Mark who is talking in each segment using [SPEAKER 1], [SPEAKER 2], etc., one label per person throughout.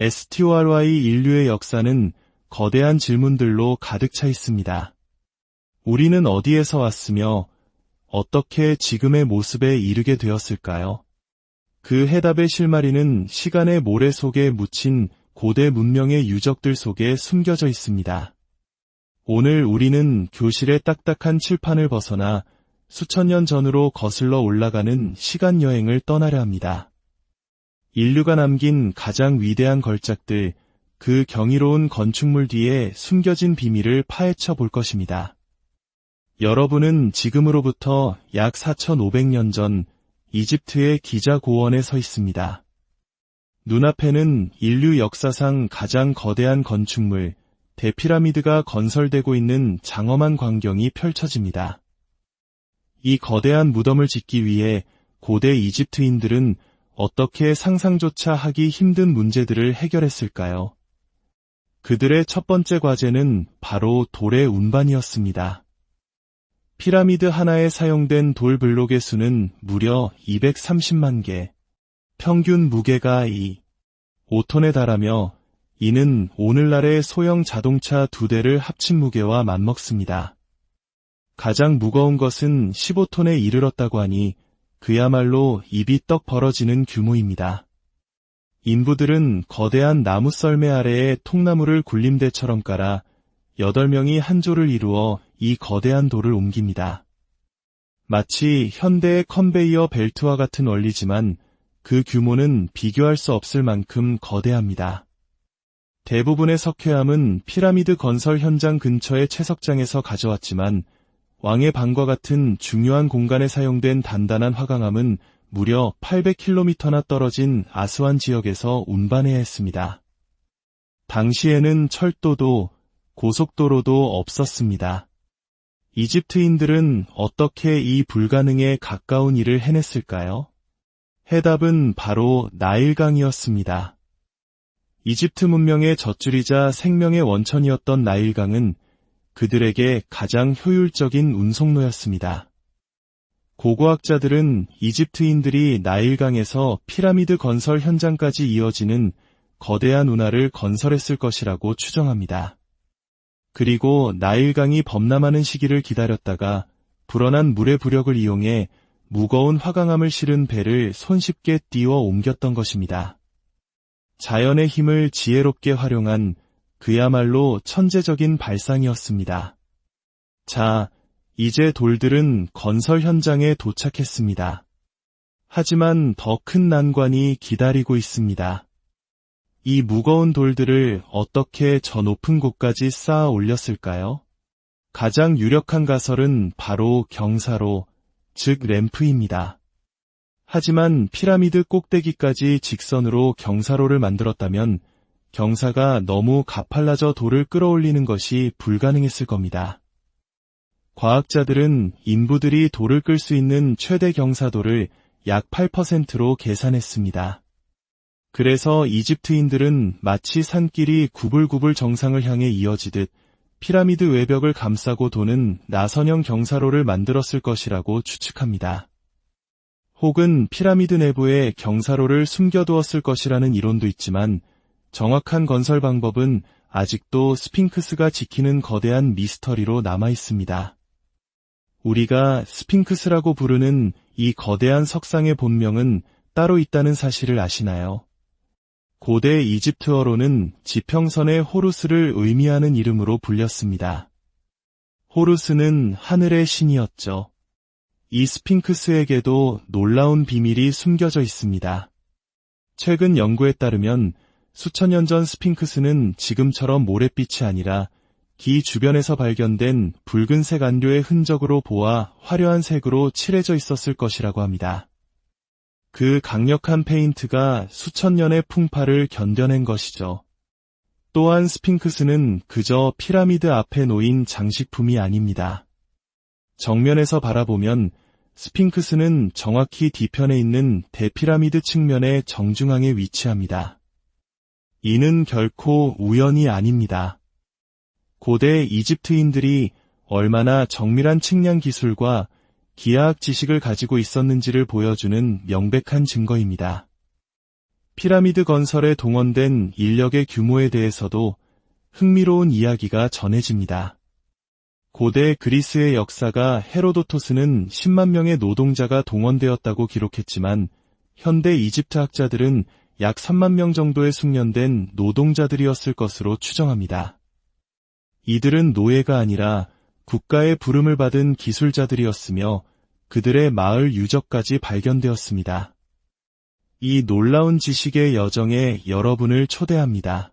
[SPEAKER 1] STORY 인류의 역사는 거대한 질문들로 가득 차 있습니다. 우리는 어디에서 왔으며 어떻게 지금의 모습에 이르게 되었을까요? 그 해답의 실마리는 시간의 모래 속에 묻힌 고대 문명의 유적들 속에 숨겨져 있습니다. 오늘 우리는 교실의 딱딱한 칠판을 벗어나 수천 년 전으로 거슬러 올라가는 시간 여행을 떠나려 합니다. 인류가 남긴 가장 위대한 걸작들, 그 경이로운 건축물 뒤에 숨겨진 비밀을 파헤쳐 볼 것입니다. 여러분은 지금으로부터 약 4,500년 전 이집트의 기자 고원에 서 있습니다. 눈앞에는 인류 역사상 가장 거대한 건축물, 대피라미드가 건설되고 있는 장엄한 광경이 펼쳐집니다. 이 거대한 무덤을 짓기 위해 고대 이집트인들은 어떻게 상상조차 하기 힘든 문제들을 해결했을까요? 그들의 첫 번째 과제는 바로 돌의 운반이었습니다. 피라미드 하나에 사용된 돌 블록의 수는 무려 230만 개, 평균 무게가 5톤에 달하며 이는 오늘날의 소형 자동차 2대를 합친 무게와 맞먹습니다. 가장 무거운 것은 15톤에 이르렀다고 하니 그야말로 입이 떡 벌어지는 규모입니다. 인부들은 거대한 나무 썰매 아래에 통나무를 굴림대처럼 깔아 8명이 한 조를 이루어 이 거대한 돌을 옮깁니다. 마치 현대의 컨베이어 벨트와 같은 원리지만 그 규모는 비교할 수 없을 만큼 거대합니다. 대부분의 석회암은 피라미드 건설 현장 근처의 채석장에서 가져왔지만 왕의 방과 같은 중요한 공간에 사용된 단단한 화강암은 무려 800km나 떨어진 아스완 지역에서 운반해야 했습니다. 당시에는 철도도 고속도로도 없었습니다. 이집트인들은 어떻게 이 불가능에 가까운 일을 해냈을까요? 해답은 바로 나일강이었습니다. 이집트 문명의 젖줄이자 생명의 원천이었던 나일강은 그들에게 가장 효율적인 운송로였습니다. 고고학자들은 이집트인들이 나일강에서 피라미드 건설 현장까지 이어지는 거대한 운하를 건설했을 것이라고 추정합니다. 그리고 나일강이 범람하는 시기를 기다렸다가 불어난 물의 부력을 이용해 무거운 화강암을 실은 배를 손쉽게 띄워 옮겼던 것입니다. 자연의 힘을 지혜롭게 활용한 그야말로 천재적인 발상이었습니다. 자, 이제 돌들은 건설 현장에 도착했습니다. 하지만 더 큰 난관이 기다리고 있습니다. 이 무거운 돌들을 어떻게 저 높은 곳까지 쌓아 올렸을까요? 가장 유력한 가설은 바로 경사로, 즉 램프입니다. 하지만 피라미드 꼭대기까지 직선으로 경사로를 만들었다면 경사가 너무 가팔라져 돌을 끌어올리는 것이 불가능했을 겁니다. 과학자들은 인부들이 돌을 끌 수 있는 최대 경사도를 약 8%로 계산했습니다. 그래서 이집트인들은 마치 산길이 구불구불 정상을 향해 이어지듯 피라미드 외벽을 감싸고 도는 나선형 경사로를 만들었을 것이라고 추측합니다. 혹은 피라미드 내부에 경사로를 숨겨두었을 것이라는 이론도 있지만 정확한 건설 방법은 아직도 스핑크스가 지키는 거대한 미스터리로 남아 있습니다. 우리가 스핑크스라고 부르는 이 거대한 석상의 본명은 따로 있다는 사실을 아시나요? 고대 이집트어로는 지평선의 호루스를 의미하는 이름으로 불렸습니다. 호루스는 하늘의 신이었죠. 이 스핑크스에게도 놀라운 비밀이 숨겨져 있습니다. 최근 연구에 따르면 수천 년 전 스핑크스는 지금처럼 모래빛이 아니라 기 주변에서 발견된 붉은색 안료의 흔적으로 보아 화려한 색으로 칠해져 있었을 것이라고 합니다. 그 강력한 페인트가 수천 년의 풍파를 견뎌낸 것이죠. 또한 스핑크스는 그저 피라미드 앞에 놓인 장식품이 아닙니다. 정면에서 바라보면 스핑크스는 정확히 뒤편에 있는 대피라미드 측면의 정중앙에 위치합니다. 이는 결코 우연이 아닙니다. 고대 이집트인들이 얼마나 정밀한 측량 기술과 기하학 지식을 가지고 있었는지를 보여주는 명백한 증거입니다. 피라미드 건설에 동원된 인력의 규모에 대해서도 흥미로운 이야기가 전해집니다. 고대 그리스의 역사가 헤로도토스는 10만 명의 노동자가 동원되었다고 기록했지만 현대 이집트 학자들은 약 3만 명 정도의 숙련된 노동자들이었을 것으로 추정합니다. 이들은 노예가 아니라 국가의 부름을 받은 기술자들이었으며 그들의 마을 유적까지 발견되었습니다. 이 놀라운 지식의 여정에 여러분을 초대합니다.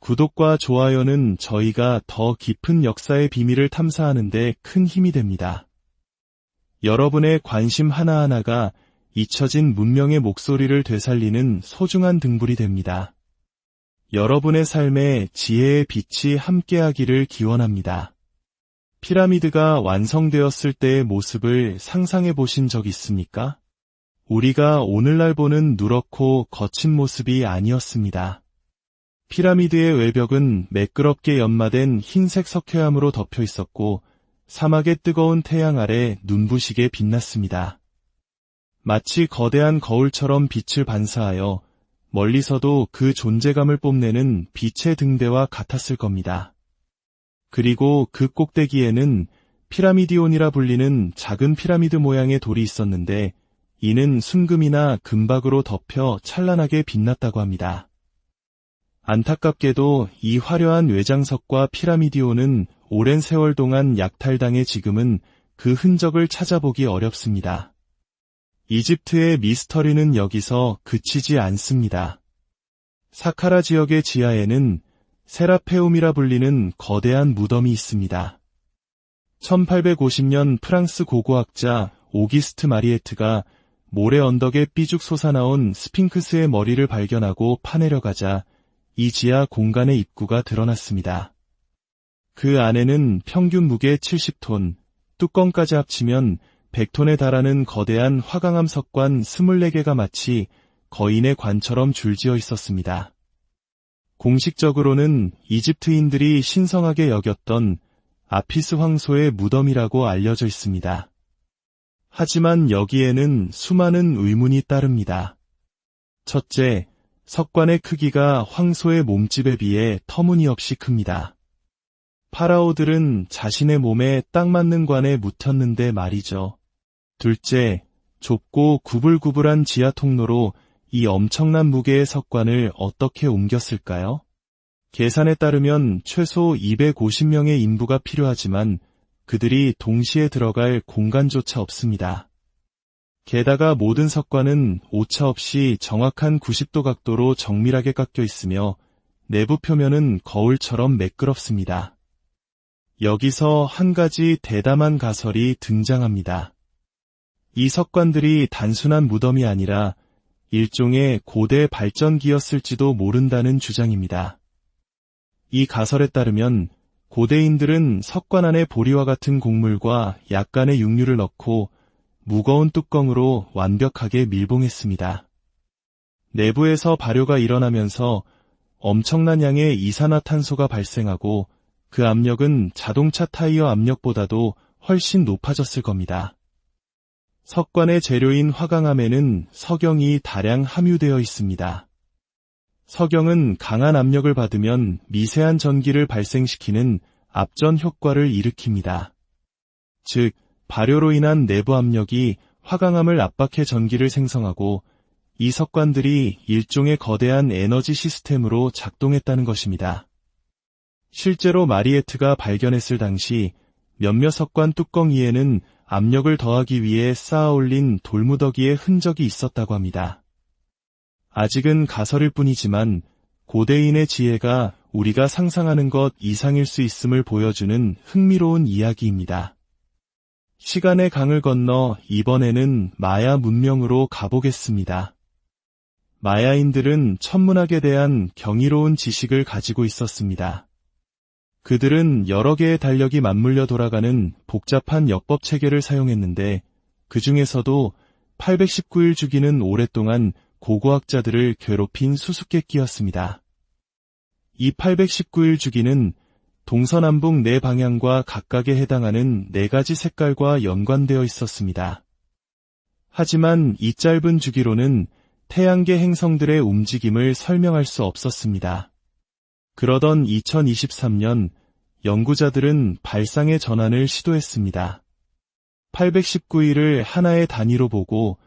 [SPEAKER 1] 구독과 좋아요는 저희가 더 깊은 역사의 비밀을 탐사하는 데 큰 힘이 됩니다. 여러분의 관심 하나하나가 잊혀진 문명의 목소리를 되살리는 소중한 등불이 됩니다. 여러분의 삶에 지혜의 빛이 함께하기를 기원합니다. 피라미드가 완성되었을 때의 모습을 상상해 보신 적 있습니까? 우리가 오늘날 보는 누렇고 거친 모습이 아니었습니다. 피라미드의 외벽은 매끄럽게 연마된 흰색 석회암으로 덮여 있었고 사막의 뜨거운 태양 아래 눈부시게 빛났습니다. 마치 거대한 거울처럼 빛을 반사하여 멀리서도 그 존재감을 뽐내는 빛의 등대와 같았을 겁니다. 그리고 그 꼭대기에는 피라미디온이라 불리는 작은 피라미드 모양의 돌이 있었는데 이는 순금이나 금박으로 덮여 찬란하게 빛났다고 합니다. 안타깝게도 이 화려한 외장석과 피라미디온은 오랜 세월 동안 약탈당해 지금은 그 흔적을 찾아보기 어렵습니다. 이집트의 미스터리는 여기서 그치지 않습니다. 사카라 지역의 지하에는 세라페움이라 불리는 거대한 무덤이 있습니다. 1850년 프랑스 고고학자 오기스트 마리에트가 모래 언덕에 삐죽 솟아나온 스핑크스의 머리를 발견하고 파내려가자 이 지하 공간의 입구가 드러났습니다. 그 안에는 평균 무게 70톤, 뚜껑까지 합치면 100톤에 달하는 거대한 화강암 석관 24개가 마치 거인의 관처럼 줄지어 있었습니다. 공식적으로는 이집트인들이 신성하게 여겼던 아피스 황소의 무덤이라고 알려져 있습니다. 하지만 여기에는 수많은 의문이 따릅니다. 첫째, 석관의 크기가 황소의 몸집에 비해 터무니없이 큽니다. 파라오들은 자신의 몸에 딱 맞는 관에 묻혔는데 말이죠. 둘째, 좁고 구불구불한 지하 통로로 이 엄청난 무게의 석관을 어떻게 옮겼을까요? 계산에 따르면 최소 250명의 인부가 필요하지만 그들이 동시에 들어갈 공간조차 없습니다. 게다가 모든 석관은 오차 없이 정확한 90도 각도로 정밀하게 깎여 있으며 내부 표면은 거울처럼 매끄럽습니다. 여기서 한 가지 대담한 가설이 등장합니다. 이 석관들이 단순한 무덤이 아니라 일종의 고대 발전기였을지도 모른다는 주장입니다. 이 가설에 따르면 고대인들은 석관 안에 보리와 같은 곡물과 약간의 육류를 넣고 무거운 뚜껑으로 완벽하게 밀봉했습니다. 내부에서 발효가 일어나면서 엄청난 양의 이산화탄소가 발생하고 그 압력은 자동차 타이어 압력보다도 훨씬 높아졌을 겁니다. 석관의 재료인 화강암에는 석영이 다량 함유되어 있습니다. 석영은 강한 압력을 받으면 미세한 전기를 발생시키는 압전 효과를 일으킵니다. 즉, 발효로 인한 내부 압력이 화강암을 압박해 전기를 생성하고 이 석관들이 일종의 거대한 에너지 시스템으로 작동했다는 것입니다. 실제로 마리에트가 발견했을 당시 몇몇 석관 뚜껑 위에는 압력을 더하기 위해 쌓아 올린 돌무더기의 흔적이 있었다고 합니다. 아직은 가설일 뿐이지만 고대인의 지혜가 우리가 상상하는 것 이상일 수 있음을 보여주는 흥미로운 이야기입니다. 시간의 강을 건너 이번에는 마야 문명으로 가보겠습니다. 마야인들은 천문학에 대한 경이로운 지식을 가지고 있었습니다. 그들은 여러 개의 달력이 맞물려 돌아가는 복잡한 역법 체계를 사용했는데 그 중에서도 819일 주기는 오랫동안 고고학자들을 괴롭힌 수수께끼였습니다. 이 819일 주기는 동서남북 네 방향과 각각에 해당하는 4가지 색깔과 연관되어 있었습니다. 하지만 이 짧은 주기로는 태양계 행성들의 움직임을 설명할 수 없었습니다. 그러던 2023년 연구자들은 발상의 전환을 시도했습니다. 819일을 하나의 단위로 보고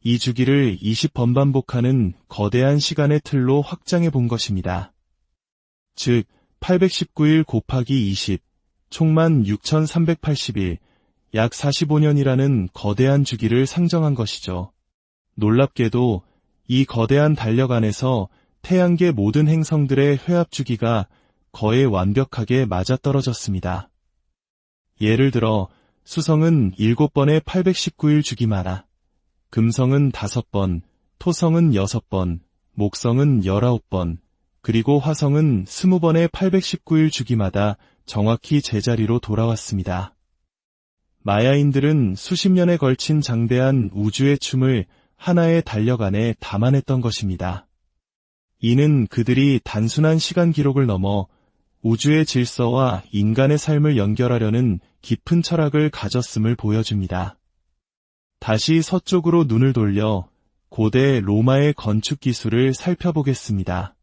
[SPEAKER 1] 이 주기를 20번 반복하는 거대한 시간의 틀로 확장해 본 것입니다. 즉 819일 곱하기 20, 총만 6380일, 약 45년이라는 거대한 주기를 상정한 것이죠. 놀랍게도 이 거대한 달력 안에서 태양계 모든 행성들의 회합 주기가 거의 완벽하게 맞아떨어졌습니다. 예를 들어 수성은 7번의 819일 주기마다, 금성은 5번, 토성은 6번, 목성은 19번, 그리고 화성은 20번의 819일 주기마다 정확히 제자리로 돌아왔습니다. 마야인들은 수십 년에 걸친 장대한 우주의 춤을 하나의 달력 안에 담아냈던 것입니다. 이는 그들이 단순한 시간 기록을 넘어 우주의 질서와 인간의 삶을 연결하려는 깊은 철학을 가졌음을 보여줍니다. 다시 서쪽으로 눈을 돌려 고대 로마의 건축 기술을 살펴보겠습니다.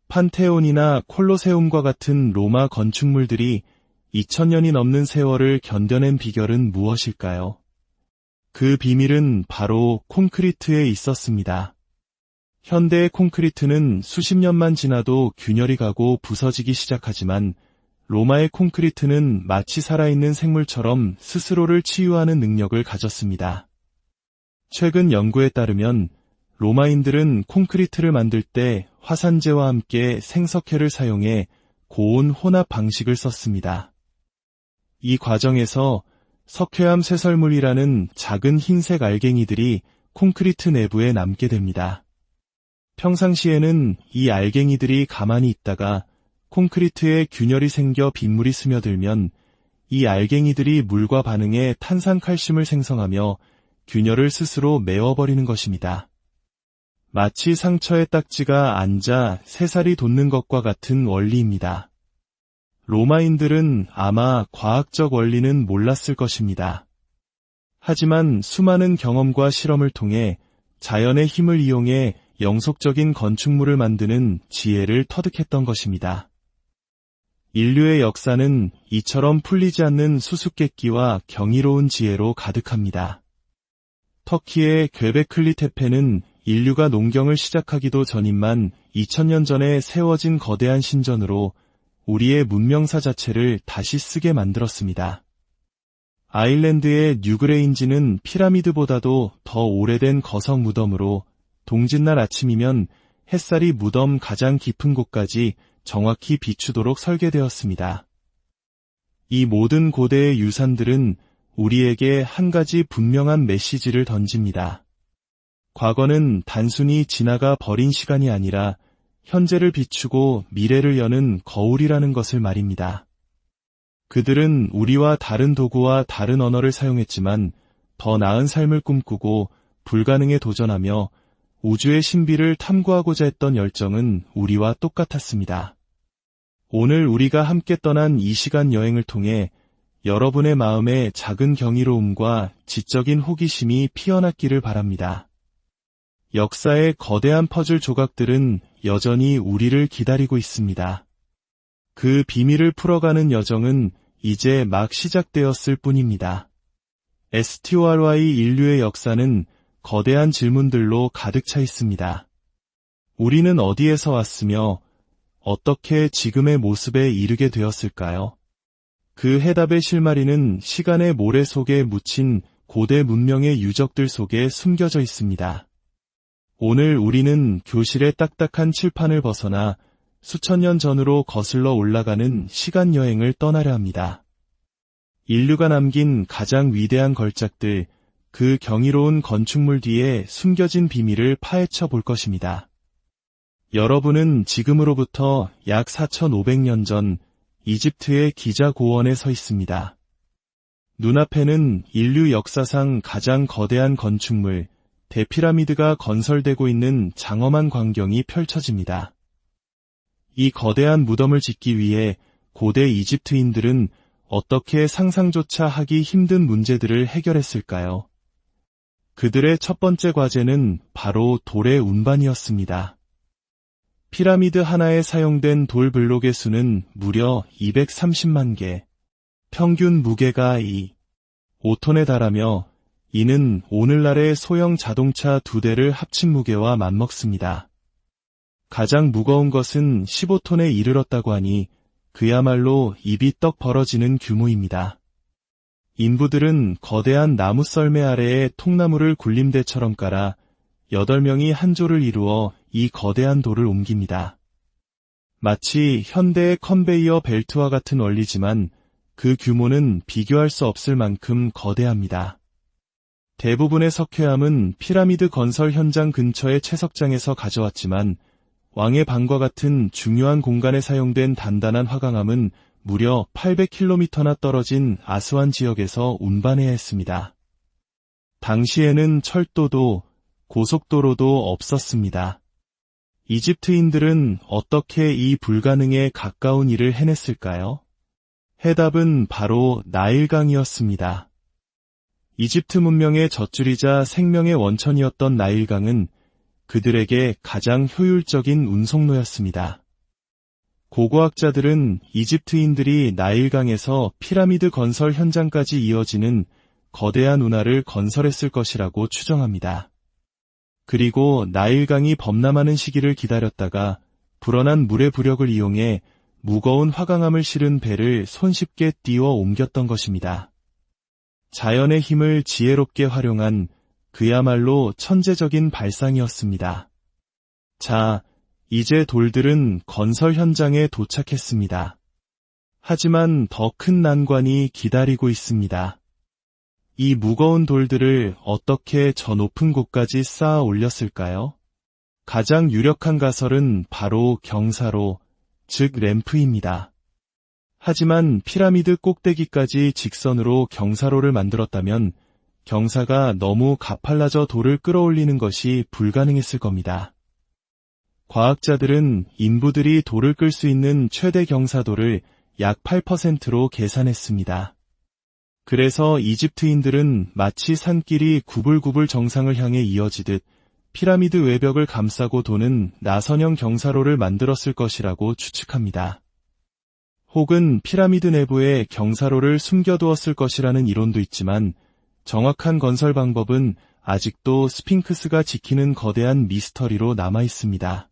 [SPEAKER 1] 판테온이나 콜로세움과 같은 로마 건축물들이 2000년이 넘는 세월을 견뎌낸 비결은 무엇일까요? 그 비밀은 바로 콘크리트에 있었습니다. 현대의 콘크리트는 수십 년만 지나도 균열이 가고 부서지기 시작하지만 로마의 콘크리트는 마치 살아있는 생물처럼 스스로를 치유하는 능력을 가졌습니다. 최근 연구에 따르면 로마인들은 콘크리트를 만들 때 화산재와 함께 생석회를 사용해 고온 혼합 방식을 썼습니다. 이 과정에서 석회암 쇠설물이라는 작은 흰색 알갱이들이 콘크리트 내부에 남게 됩니다. 평상시에는 이 알갱이들이 가만히 있다가 콘크리트에 균열이 생겨 빗물이 스며들면 이 알갱이들이 물과 반응해 탄산칼슘을 생성하며 균열을 스스로 메워버리는 것입니다. 마치 상처에 딱지가 앉아 새살이 돋는 것과 같은 원리입니다. 로마인들은 아마 과학적 원리는 몰랐을 것입니다. 하지만 수많은 경험과 실험을 통해 자연의 힘을 이용해 영속적인 건축물을 만드는 지혜를 터득했던 것입니다. 인류의 역사는 이처럼 풀리지 않는 수수께끼와 경이로운 지혜로 가득합니다. 터키의 괴베클리 테페는 인류가 농경을 시작하기도 전인만 2000년 전에 세워진 거대한 신전으로 우리의 문명사 자체를 다시 쓰게 만들었습니다. 아일랜드의 뉴그레인지는 피라미드보다도 더 오래된 거성 무덤으로 동짓날 아침이면 햇살이 무덤 가장 깊은 곳까지 정확히 비추도록 설계되었습니다. 이 모든 고대의 유산들은 우리에게 한 가지 분명한 메시지를 던집니다. 과거는 단순히 지나가 버린 시간이 아니라 현재를 비추고 미래를 여는 거울이라는 것을 말입니다. 그들은 우리와 다른 도구와 다른 언어를 사용했지만 더 나은 삶을 꿈꾸고 불가능에 도전하며 우주의 신비를 탐구하고자 했던 열정은 우리와 똑같았습니다. 오늘 우리가 함께 떠난 이 시간 여행을 통해 여러분의 마음에 작은 경이로움과 지적인 호기심이 피어났기를 바랍니다. 역사의 거대한 퍼즐 조각들은 여전히 우리를 기다리고 있습니다. 그 비밀을 풀어가는 여정은 이제 막 시작되었을 뿐입니다. STORY 인류의 역사는 거대한 질문들로 가득 차 있습니다. 우리는 어디에서 왔으며 어떻게 지금의 모습에 이르게 되었을까요? 그 해답의 실마리는 시간의 모래 속에 묻힌 고대 문명의 유적들 속에 숨겨져 있습니다. 오늘 우리는 교실의 딱딱한 칠판을 벗어나 수천 년 전으로 거슬러 올라가는 시간 여행을 떠나려 합니다. 인류가 남긴 가장 위대한 걸작들, 그 경이로운 건축물 뒤에 숨겨진 비밀을 파헤쳐 볼 것입니다. 여러분은 지금으로부터 약 4500년 전 이집트의 기자 고원에 서 있습니다. 눈앞에는 인류 역사상 가장 거대한 건축물, 대피라미드가 건설되고 있는 장엄한 광경이 펼쳐집니다. 이 거대한 무덤을 짓기 위해 고대 이집트인들은 어떻게 상상조차 하기 힘든 문제들을 해결했을까요? 그들의 첫 번째 과제는 바로 돌의 운반이었습니다. 피라미드 하나에 사용된 돌 블록의 수는 무려 230만 개, 평균 무게가 5톤에 달하며 이는 오늘날의 소형 자동차 2대를 합친 무게와 맞먹습니다. 가장 무거운 것은 15톤에 이르렀다고 하니 그야말로 입이 떡 벌어지는 규모입니다. 인부들은 거대한 나무 썰매 아래에 통나무를 굴림대처럼 깔아 8명이 한 조를 이루어 이 거대한 돌을 옮깁니다. 마치 현대의 컨베이어 벨트와 같은 원리지만 그 규모는 비교할 수 없을 만큼 거대합니다. 대부분의 석회암은 피라미드 건설 현장 근처의 채석장에서 가져왔지만 왕의 방과 같은 중요한 공간에 사용된 단단한 화강암은 무려 800km나 떨어진 아스완 지역에서 운반해야 했습니다. 당시에는 철도도 고속도로도 없었습니다. 이집트인들은 어떻게 이 불가능에 가까운 일을 해냈을까요? 해답은 바로 나일강이었습니다. 이집트 문명의 젖줄이자 생명의 원천이었던 나일강은 그들에게 가장 효율적인 운송로였습니다. 고고학자들은 이집트인들이 나일강에서 피라미드 건설 현장까지 이어지는 거대한 운하를 건설했을 것이라고 추정합니다. 그리고 나일강이 범람하는 시기를 기다렸다가 불어난 물의 부력을 이용해 무거운 화강암을 실은 배를 손쉽게 띄워 옮겼던 것입니다. 자연의 힘을 지혜롭게 활용한 그야말로 천재적인 발상이었습니다. 자, 이제 돌들은 건설 현장에 도착했습니다. 하지만 더 큰 난관이 기다리고 있습니다. 이 무거운 돌들을 어떻게 저 높은 곳까지 쌓아 올렸을까요? 가장 유력한 가설은 바로 경사로, 즉 램프입니다. 하지만 피라미드 꼭대기까지 직선으로 경사로를 만들었다면 경사가 너무 가팔라져 돌을 끌어올리는 것이 불가능했을 겁니다. 과학자들은 인부들이 돌을 끌 수 있는 최대 경사도를 약 8%로 계산했습니다. 그래서 이집트인들은 마치 산길이 구불구불 정상을 향해 이어지듯 피라미드 외벽을 감싸고 도는 나선형 경사로를 만들었을 것이라고 추측합니다. 혹은 피라미드 내부에 경사로를 숨겨두었을 것이라는 이론도 있지만 정확한 건설 방법은 아직도 스핑크스가 지키는 거대한 미스터리로 남아 있습니다.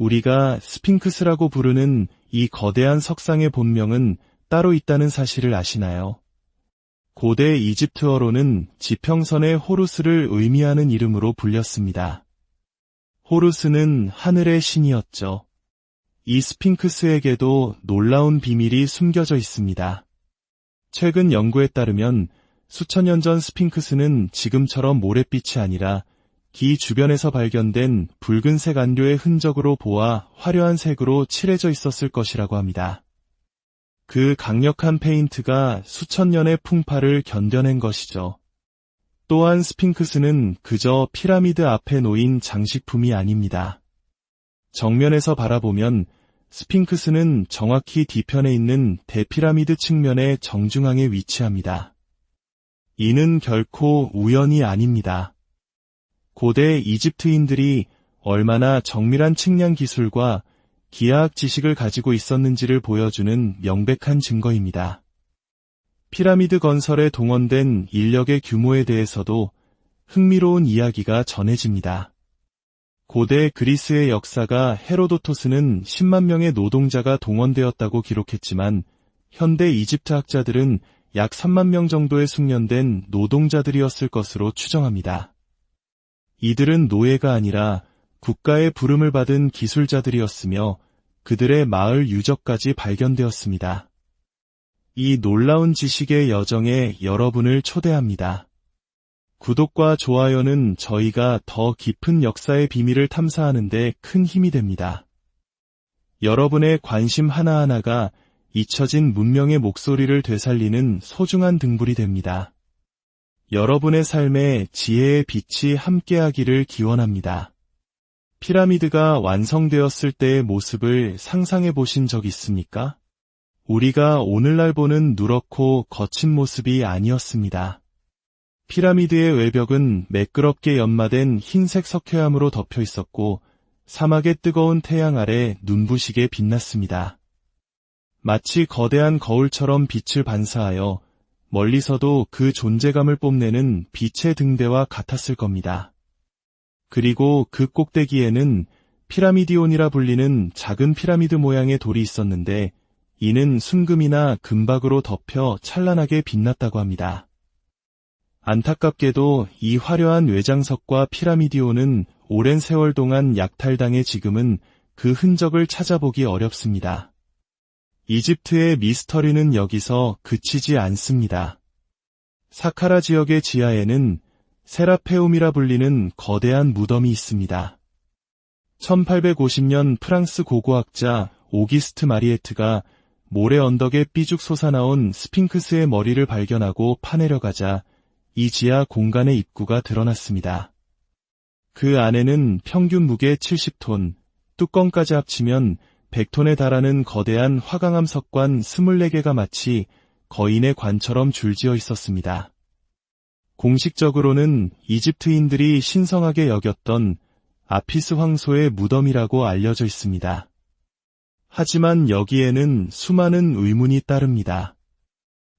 [SPEAKER 1] 우리가 스핑크스라고 부르는 이 거대한 석상의 본명은 따로 있다는 사실을 아시나요? 고대 이집트어로는 지평선의 호루스를 의미하는 이름으로 불렸습니다. 호루스는 하늘의 신이었죠. 이 스핑크스에게도 놀라운 비밀이 숨겨져 있습니다. 최근 연구에 따르면 수천 년 전 스핑크스는 지금처럼 모래빛이 아니라 기 주변에서 발견된 붉은색 안료의 흔적으로 보아 화려한 색으로 칠해져 있었을 것이라고 합니다. 그 강력한 페인트가 수천 년의 풍파를 견뎌낸 것이죠. 또한 스핑크스는 그저 피라미드 앞에 놓인 장식품이 아닙니다. 정면에서 바라보면 스핑크스는 정확히 뒤편에 있는 대피라미드 측면의 정중앙에 위치합니다. 이는 결코 우연이 아닙니다. 고대 이집트인들이 얼마나 정밀한 측량 기술과 기하학 지식을 가지고 있었는지를 보여주는 명백한 증거입니다. 피라미드 건설에 동원된 인력의 규모에 대해서도 흥미로운 이야기가 전해집니다. 고대 그리스의 역사가 헤로도토스는 10만 명의 노동자가 동원되었다고 기록했지만 현대 이집트 학자들은 약 3만 명 정도의 숙련된 노동자들이었을 것으로 추정합니다. 이들은 노예가 아니라 국가의 부름을 받은 기술자들이었으며 그들의 마을 유적까지 발견되었습니다. 이 놀라운 지식의 여정에 여러분을 초대합니다. 구독과 좋아요는 저희가 더 깊은 역사의 비밀을 탐사하는 데 큰 힘이 됩니다. 여러분의 관심 하나하나가 잊혀진 문명의 목소리를 되살리는 소중한 등불이 됩니다. 여러분의 삶에 지혜의 빛이 함께하기를 기원합니다. 피라미드가 완성되었을 때의 모습을 상상해 보신 적 있습니까? 우리가 오늘날 보는 누렇고 거친 모습이 아니었습니다. 피라미드의 외벽은 매끄럽게 연마된 흰색 석회암으로 덮여 있었고 사막의 뜨거운 태양 아래 눈부시게 빛났습니다. 마치 거대한 거울처럼 빛을 반사하여 멀리서도 그 존재감을 뽐내는 빛의 등대와 같았을 겁니다. 그리고 그 꼭대기에는 피라미디온이라 불리는 작은 피라미드 모양의 돌이 있었는데 이는 순금이나 금박으로 덮여 찬란하게 빛났다고 합니다. 안타깝게도 이 화려한 외장석과 피라미디온은 오랜 세월 동안 약탈당해 지금은 그 흔적을 찾아보기 어렵습니다. 이집트의 미스터리는 여기서 그치지 않습니다. 사카라 지역의 지하에는 세라페움이라 불리는 거대한 무덤이 있습니다. 1850년 프랑스 고고학자 오기스트 마리에트가 모래 언덕에 삐죽 솟아나온 스핑크스의 머리를 발견하고 파내려가자 이 지하 공간의 입구가 드러났습니다. 그 안에는 평균 무게 70톤, 뚜껑까지 합치면 100톤에 달하는 거대한 화강암 석관 24개가 마치 거인의 관처럼 줄지어 있었습니다. 공식적으로는 이집트인들이 신성하게 여겼던 아피스 황소의 무덤이라고 알려져 있습니다. 하지만 여기에는 수많은 의문이 따릅니다.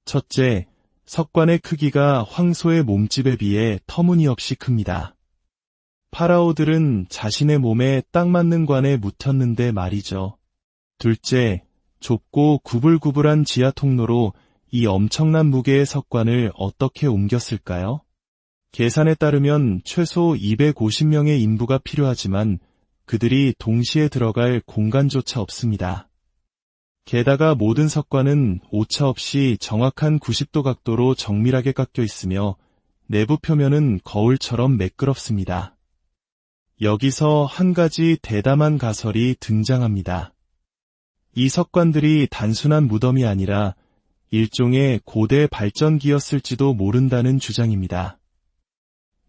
[SPEAKER 1] 첫째, 석관의 크기가 황소의 몸집에 비해 터무니없이 큽니다. 파라오들은 자신의 몸에 딱 맞는 관에 묻혔는데 말이죠. 둘째, 좁고 구불구불한 지하 통로로 이 엄청난 무게의 석관을 어떻게 옮겼을까요? 계산에 따르면 최소 250명의 인부가 필요하지만 그들이 동시에 들어갈 공간조차 없습니다. 게다가 모든 석관은 오차없이 정확한 90도 각도로 정밀하게 깎여 있으며 내부 표면은 거울처럼 매끄럽습니다. 여기서 한 가지 대담한 가설이 등장합니다. 이 석관들이 단순한 무덤이 아니라 일종의 고대 발전기였을지도 모른다는 주장입니다.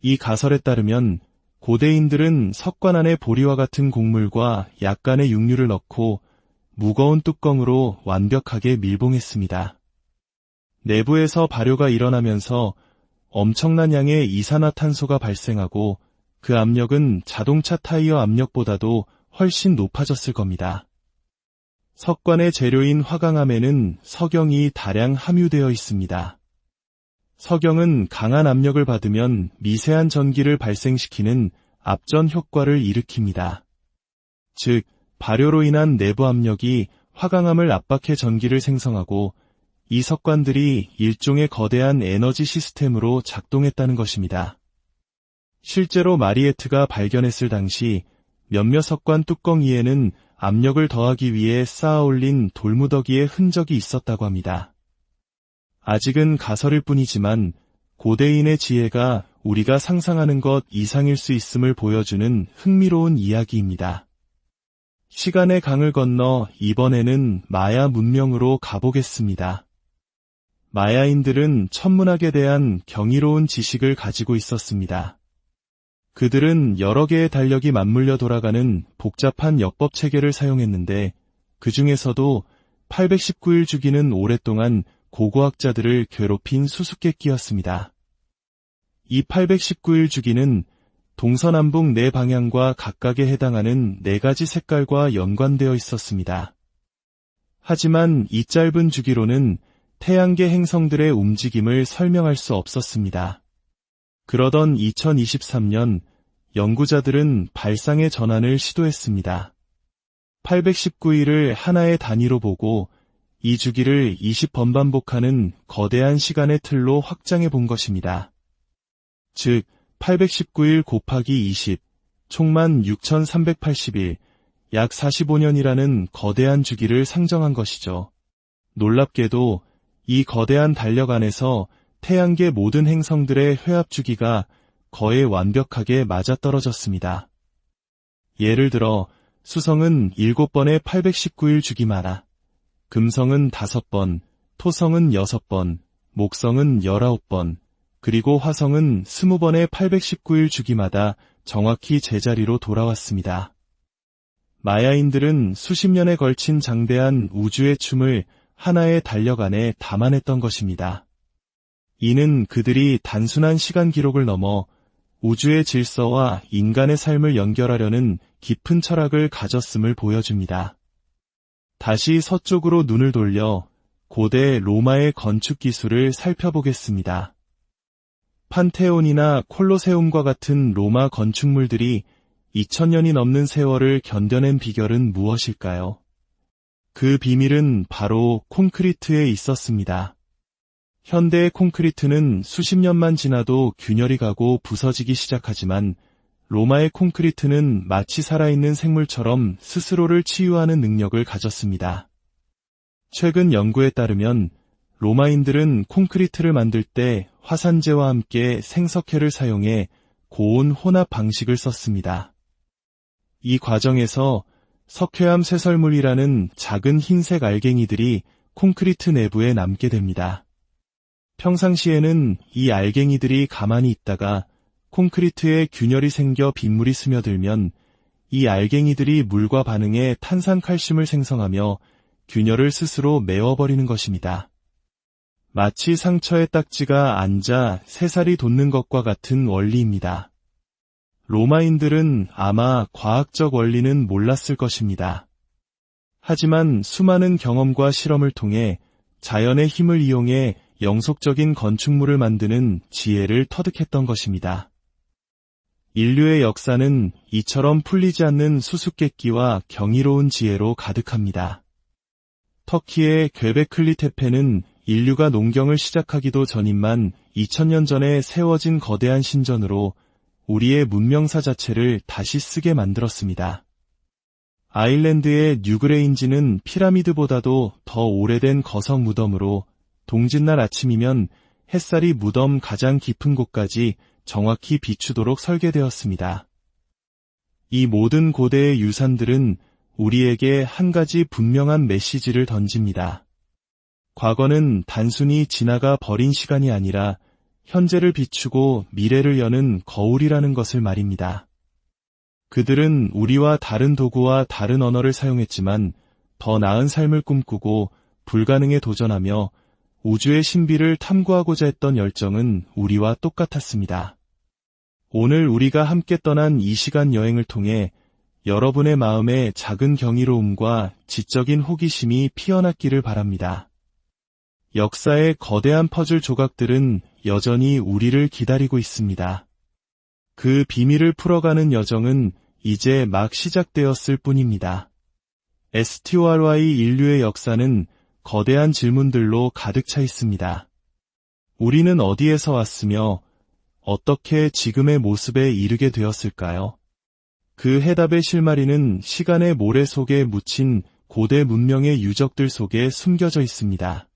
[SPEAKER 1] 이 가설에 따르면 고대인들은 석관 안에 보리와 같은 곡물과 약간의 육류를 넣고 무거운 뚜껑으로 완벽하게 밀봉했습니다. 내부에서 발효가 일어나면서 엄청난 양의 이산화탄소가 발생하고 그 압력은 자동차 타이어 압력보다도 훨씬 높아졌을 겁니다. 석관의 재료인 화강암에는 석영이 다량 함유되어 있습니다. 석영은 강한 압력을 받으면 미세한 전기를 발생시키는 압전 효과를 일으킵니다. 즉, 발효로 인한 내부 압력이 화강암을 압박해 전기를 생성하고 이 석관들이 일종의 거대한 에너지 시스템으로 작동했다는 것입니다. 실제로 마리에트가 발견했을 당시 몇몇 석관 뚜껑 위에는 압력을 더하기 위해 쌓아 올린 돌무더기의 흔적이 있었다고 합니다. 아직은 가설일 뿐이지만 고대인의 지혜가 우리가 상상하는 것 이상일 수 있음을 보여주는 흥미로운 이야기입니다. 시간의 강을 건너 이번에는 마야 문명으로 가보겠습니다. 마야인들은 천문학에 대한 경이로운 지식을 가지고 있었습니다. 그들은 여러 개의 달력이 맞물려 돌아가는 복잡한 역법 체계를 사용했는데 그 중에서도 819일 주기는 오랫동안 고고학자들을 괴롭힌 수수께끼였습니다. 이 819일 주기는 동서남북 네 방향과 각각에 해당하는 4가지 색깔과 연관되어 있었습니다. 하지만 이 짧은 주기로는 태양계 행성들의 움직임을 설명할 수 없었습니다. 그러던 2023년 연구자들은 발상의 전환을 시도했습니다. 819일을 하나의 단위로 보고 이 주기를 20번 반복하는 거대한 시간의 틀로 확장해 본 것입니다. 즉 819일 곱하기 20, 총만 6380일, 약 45년이라는 거대한 주기를 상정한 것이죠. 놀랍게도 이 거대한 달력 안에서 태양계 모든 행성들의 회합 주기가 거의 완벽하게 맞아떨어졌습니다. 예를 들어 수성은 7번의 819일 주기마다, 금성은 5번, 토성은 6번, 목성은 19번, 그리고 화성은 20번의 819일 주기마다 정확히 제자리로 돌아왔습니다. 마야인들은 수십 년에 걸친 장대한 우주의 춤을 하나의 달력 안에 담아냈던 것입니다. 이는 그들이 단순한 시간 기록을 넘어 우주의 질서와 인간의 삶을 연결하려는 깊은 철학을 가졌음을 보여줍니다. 다시 서쪽으로 눈을 돌려 고대 로마의 건축 기술을 살펴보겠습니다. 판테온이나 콜로세움과 같은 로마 건축물들이 2000년이 넘는 세월을 견뎌낸 비결은 무엇일까요? 그 비밀은 바로 콘크리트에 있었습니다. 현대의 콘크리트는 수십 년만 지나도 균열이 가고 부서지기 시작하지만 로마의 콘크리트는 마치 살아있는 생물처럼 스스로를 치유하는 능력을 가졌습니다. 최근 연구에 따르면 로마인들은 콘크리트를 만들 때 화산재와 함께 생석회를 사용해 고온 혼합 방식을 썼습니다. 이 과정에서 석회암 쇠설물이라는 작은 흰색 알갱이들이 콘크리트 내부에 남게 됩니다. 평상시에는 이 알갱이들이 가만히 있다가 콘크리트에 균열이 생겨 빗물이 스며들면 이 알갱이들이 물과 반응해 탄산칼슘을 생성하며 균열을 스스로 메워버리는 것입니다. 마치 상처에 딱지가 앉아 새살이 돋는 것과 같은 원리입니다. 로마인들은 아마 과학적 원리는 몰랐을 것입니다. 하지만 수많은 경험과 실험을 통해 자연의 힘을 이용해 영속적인 건축물을 만드는 지혜를 터득했던 것입니다. 인류의 역사는 이처럼 풀리지 않는 수수께끼와 경이로운 지혜로 가득합니다. 터키의 괴베클리 테페는 인류가 농경을 시작하기도 전인만 2000년 전에 세워진 거대한 신전으로 우리의 문명사 자체를 다시 쓰게 만들었습니다. 아일랜드의 뉴그레인지는 피라미드보다도 더 오래된 거성 무덤으로 동짓날 아침이면 햇살이 무덤 가장 깊은 곳까지 정확히 비추도록 설계되었습니다. 이 모든 고대의 유산들은 우리에게 한 가지 분명한 메시지를 던집니다. 과거는 단순히 지나가 버린 시간이 아니라 현재를 비추고 미래를 여는 거울이라는 것을 말입니다. 그들은 우리와 다른 도구와 다른 언어를 사용했지만 더 나은 삶을 꿈꾸고 불가능에 도전하며 우주의 신비를 탐구하고자 했던 열정은 우리와 똑같았습니다. 오늘 우리가 함께 떠난 이 시간 여행을 통해 여러분의 마음에 작은 경이로움과 지적인 호기심이 피어났기를 바랍니다. 역사의 거대한 퍼즐 조각들은 여전히 우리를 기다리고 있습니다. 그 비밀을 풀어가는 여정은 이제 막 시작되었을 뿐입니다. STORY 인류의 역사는 거대한 질문들로 가득 차 있습니다. 우리는 어디에서 왔으며 어떻게 지금의 모습에 이르게 되었을까요? 그 해답의 실마리는 시간의 모래 속에 묻힌 고대 문명의 유적들 속에 숨겨져 있습니다.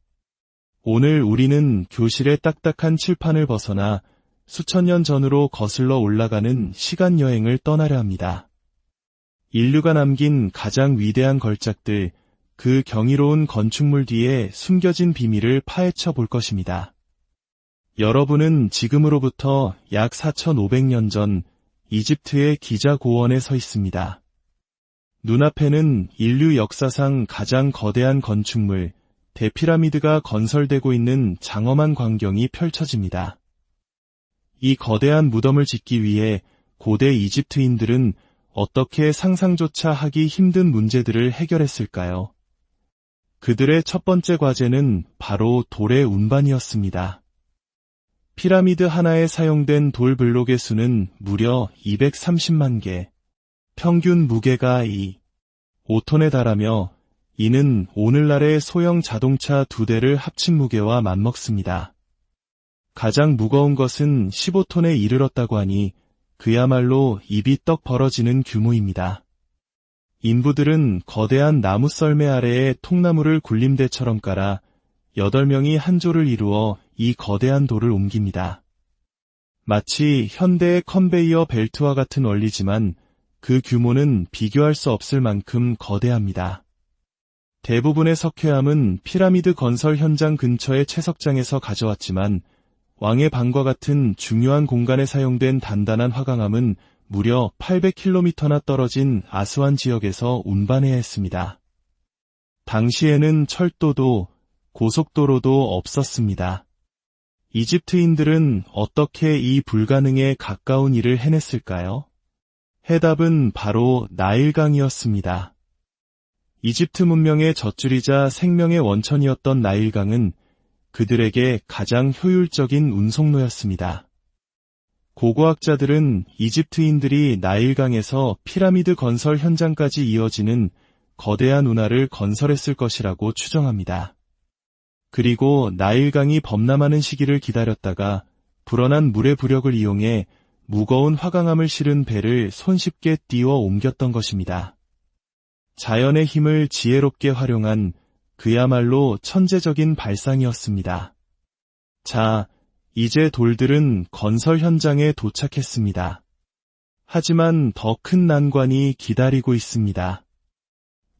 [SPEAKER 1] 오늘 우리는 교실의 딱딱한 칠판을 벗어나 수천 년 전으로 거슬러 올라가는 시간 여행을 떠나려 합니다. 인류가 남긴 가장 위대한 걸작들, 그 경이로운 건축물 뒤에 숨겨진 비밀을 파헤쳐 볼 것입니다. 여러분은 지금으로부터 약 4500년 전 이집트의 기자 고원에 서 있습니다. 눈앞에는 인류 역사상 가장 거대한 건축물, 대피라미드가 건설되고 있는 장엄한 광경이 펼쳐집니다. 이 거대한 무덤을 짓기 위해 고대 이집트인들은 어떻게 상상조차 하기 힘든 문제들을 해결했을까요? 그들의 첫 번째 과제는 바로 돌의 운반이었습니다. 피라미드 하나에 사용된 돌 블록의 수는 무려 230만 개, 평균 무게가 5톤에 달하며 이는 오늘날의 소형 자동차 2대를 합친 무게와 맞먹습니다. 가장 무거운 것은 15톤에 이르렀다고 하니 그야말로 입이 떡 벌어지는 규모입니다. 인부들은 거대한 나무 썰매 아래에 통나무를 굴림대처럼 깔아 8명이 한 조를 이루어 이 거대한 돌을 옮깁니다. 마치 현대의 컨베이어 벨트와 같은 원리지만 그 규모는 비교할 수 없을 만큼 거대합니다. 대부분의 석회암은 피라미드 건설 현장 근처의 채석장에서 가져왔지만 왕의 방과 같은 중요한 공간에 사용된 단단한 화강암은 무려 800km나 떨어진 아스완 지역에서 운반해야 했습니다. 당시에는 철도도 고속도로도 없었습니다. 이집트인들은 어떻게 이 불가능에 가까운 일을 해냈을까요? 해답은 바로 나일강이었습니다. 이집트 문명의 젖줄이자 생명의 원천이었던 나일강은 그들에게 가장 효율적인 운송로였습니다. 고고학자들은 이집트인들이 나일강에서 피라미드 건설 현장까지 이어지는 거대한 운하를 건설했을 것이라고 추정합니다. 그리고 나일강이 범람하는 시기를 기다렸다가 불어난 물의 부력을 이용해 무거운 화강암을 실은 배를 손쉽게 띄워 옮겼던 것입니다. 자연의 힘을 지혜롭게 활용한 그야말로 천재적인 발상이었습니다. 자, 이제 돌들은 건설 현장에 도착했습니다. 하지만 더 큰 난관이 기다리고 있습니다.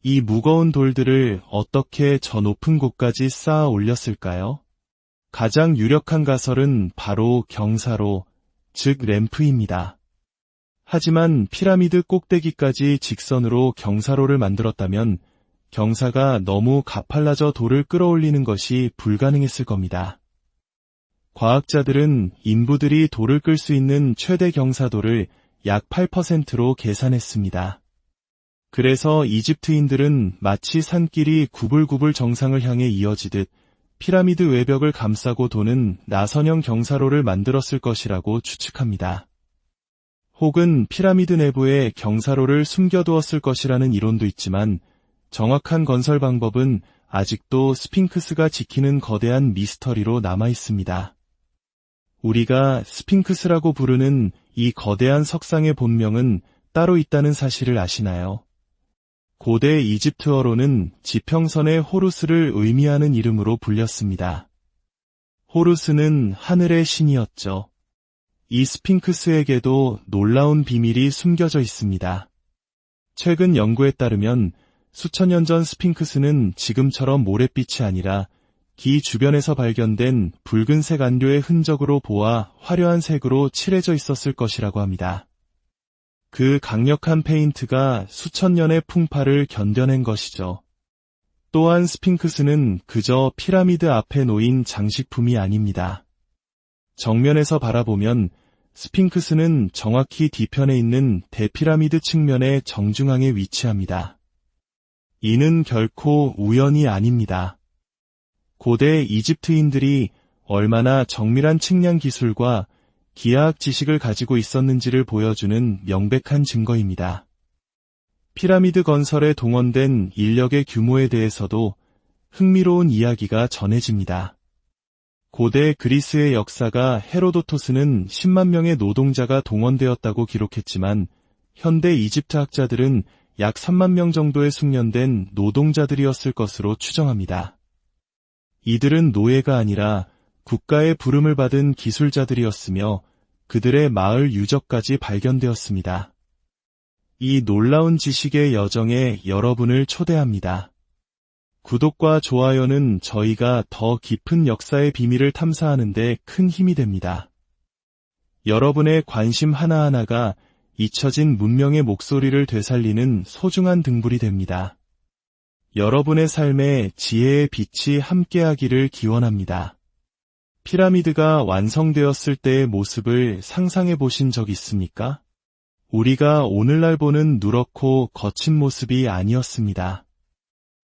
[SPEAKER 1] 이 무거운 돌들을 어떻게 저 높은 곳까지 쌓아 올렸을까요? 가장 유력한 가설은 바로 경사로, 즉 램프입니다. 하지만 피라미드 꼭대기까지 직선으로 경사로를 만들었다면 경사가 너무 가팔라져 돌을 끌어올리는 것이 불가능했을 겁니다. 과학자들은 인부들이 돌을 끌 수 있는 최대 경사도를 약 8%로 계산했습니다. 그래서 이집트인들은 마치 산길이 구불구불 정상을 향해 이어지듯 피라미드 외벽을 감싸고 도는 나선형 경사로를 만들었을 것이라고 추측합니다. 혹은 피라미드 내부에 경사로를 숨겨두었을 것이라는 이론도 있지만 정확한 건설 방법은 아직도 스핑크스가 지키는 거대한 미스터리로 남아 있습니다. 우리가 스핑크스라고 부르는 이 거대한 석상의 본명은 따로 있다는 사실을 아시나요? 고대 이집트어로는 지평선의 호루스를 의미하는 이름으로 불렸습니다. 호루스는 하늘의 신이었죠. 이 스핑크스에게도 놀라운 비밀이 숨겨져 있습니다. 최근 연구에 따르면 수천 년 전 스핑크스는 지금처럼 모래빛이 아니라 기 주변에서 발견된 붉은색 안료의 흔적으로 보아 화려한 색으로 칠해져 있었을 것이라고 합니다. 그 강력한 페인트가 수천 년의 풍파를 견뎌낸 것이죠. 또한 스핑크스는 그저 피라미드 앞에 놓인 장식품이 아닙니다. 정면에서 바라보면 스핑크스는 정확히 뒤편에 있는 대피라미드 측면의 정중앙에 위치합니다. 이는 결코 우연이 아닙니다. 고대 이집트인들이 얼마나 정밀한 측량 기술과 기하학 지식을 가지고 있었는지를 보여주는 명백한 증거입니다. 피라미드 건설에 동원된 인력의 규모에 대해서도 흥미로운 이야기가 전해집니다. 고대 그리스의 역사가 헤로도토스는 10만 명의 노동자가 동원되었다고 기록했지만 현대 이집트 학자들은 약 3만 명 정도의 숙련된 노동자들이었을 것으로 추정합니다. 이들은 노예가 아니라 국가의 부름을 받은 기술자들이었으며 그들의 마을 유적까지 발견되었습니다. 이 놀라운 지식의 여정에 여러분을 초대합니다. 구독과 좋아요는 저희가 더 깊은 역사의 비밀을 탐사하는 데 큰 힘이 됩니다. 여러분의 관심 하나하나가 잊혀진 문명의 목소리를 되살리는 소중한 등불이 됩니다. 여러분의 삶에 지혜의 빛이 함께하기를 기원합니다. 피라미드가 완성되었을 때의 모습을 상상해 보신 적 있습니까? 우리가 오늘날 보는 누렇고 거친 모습이 아니었습니다.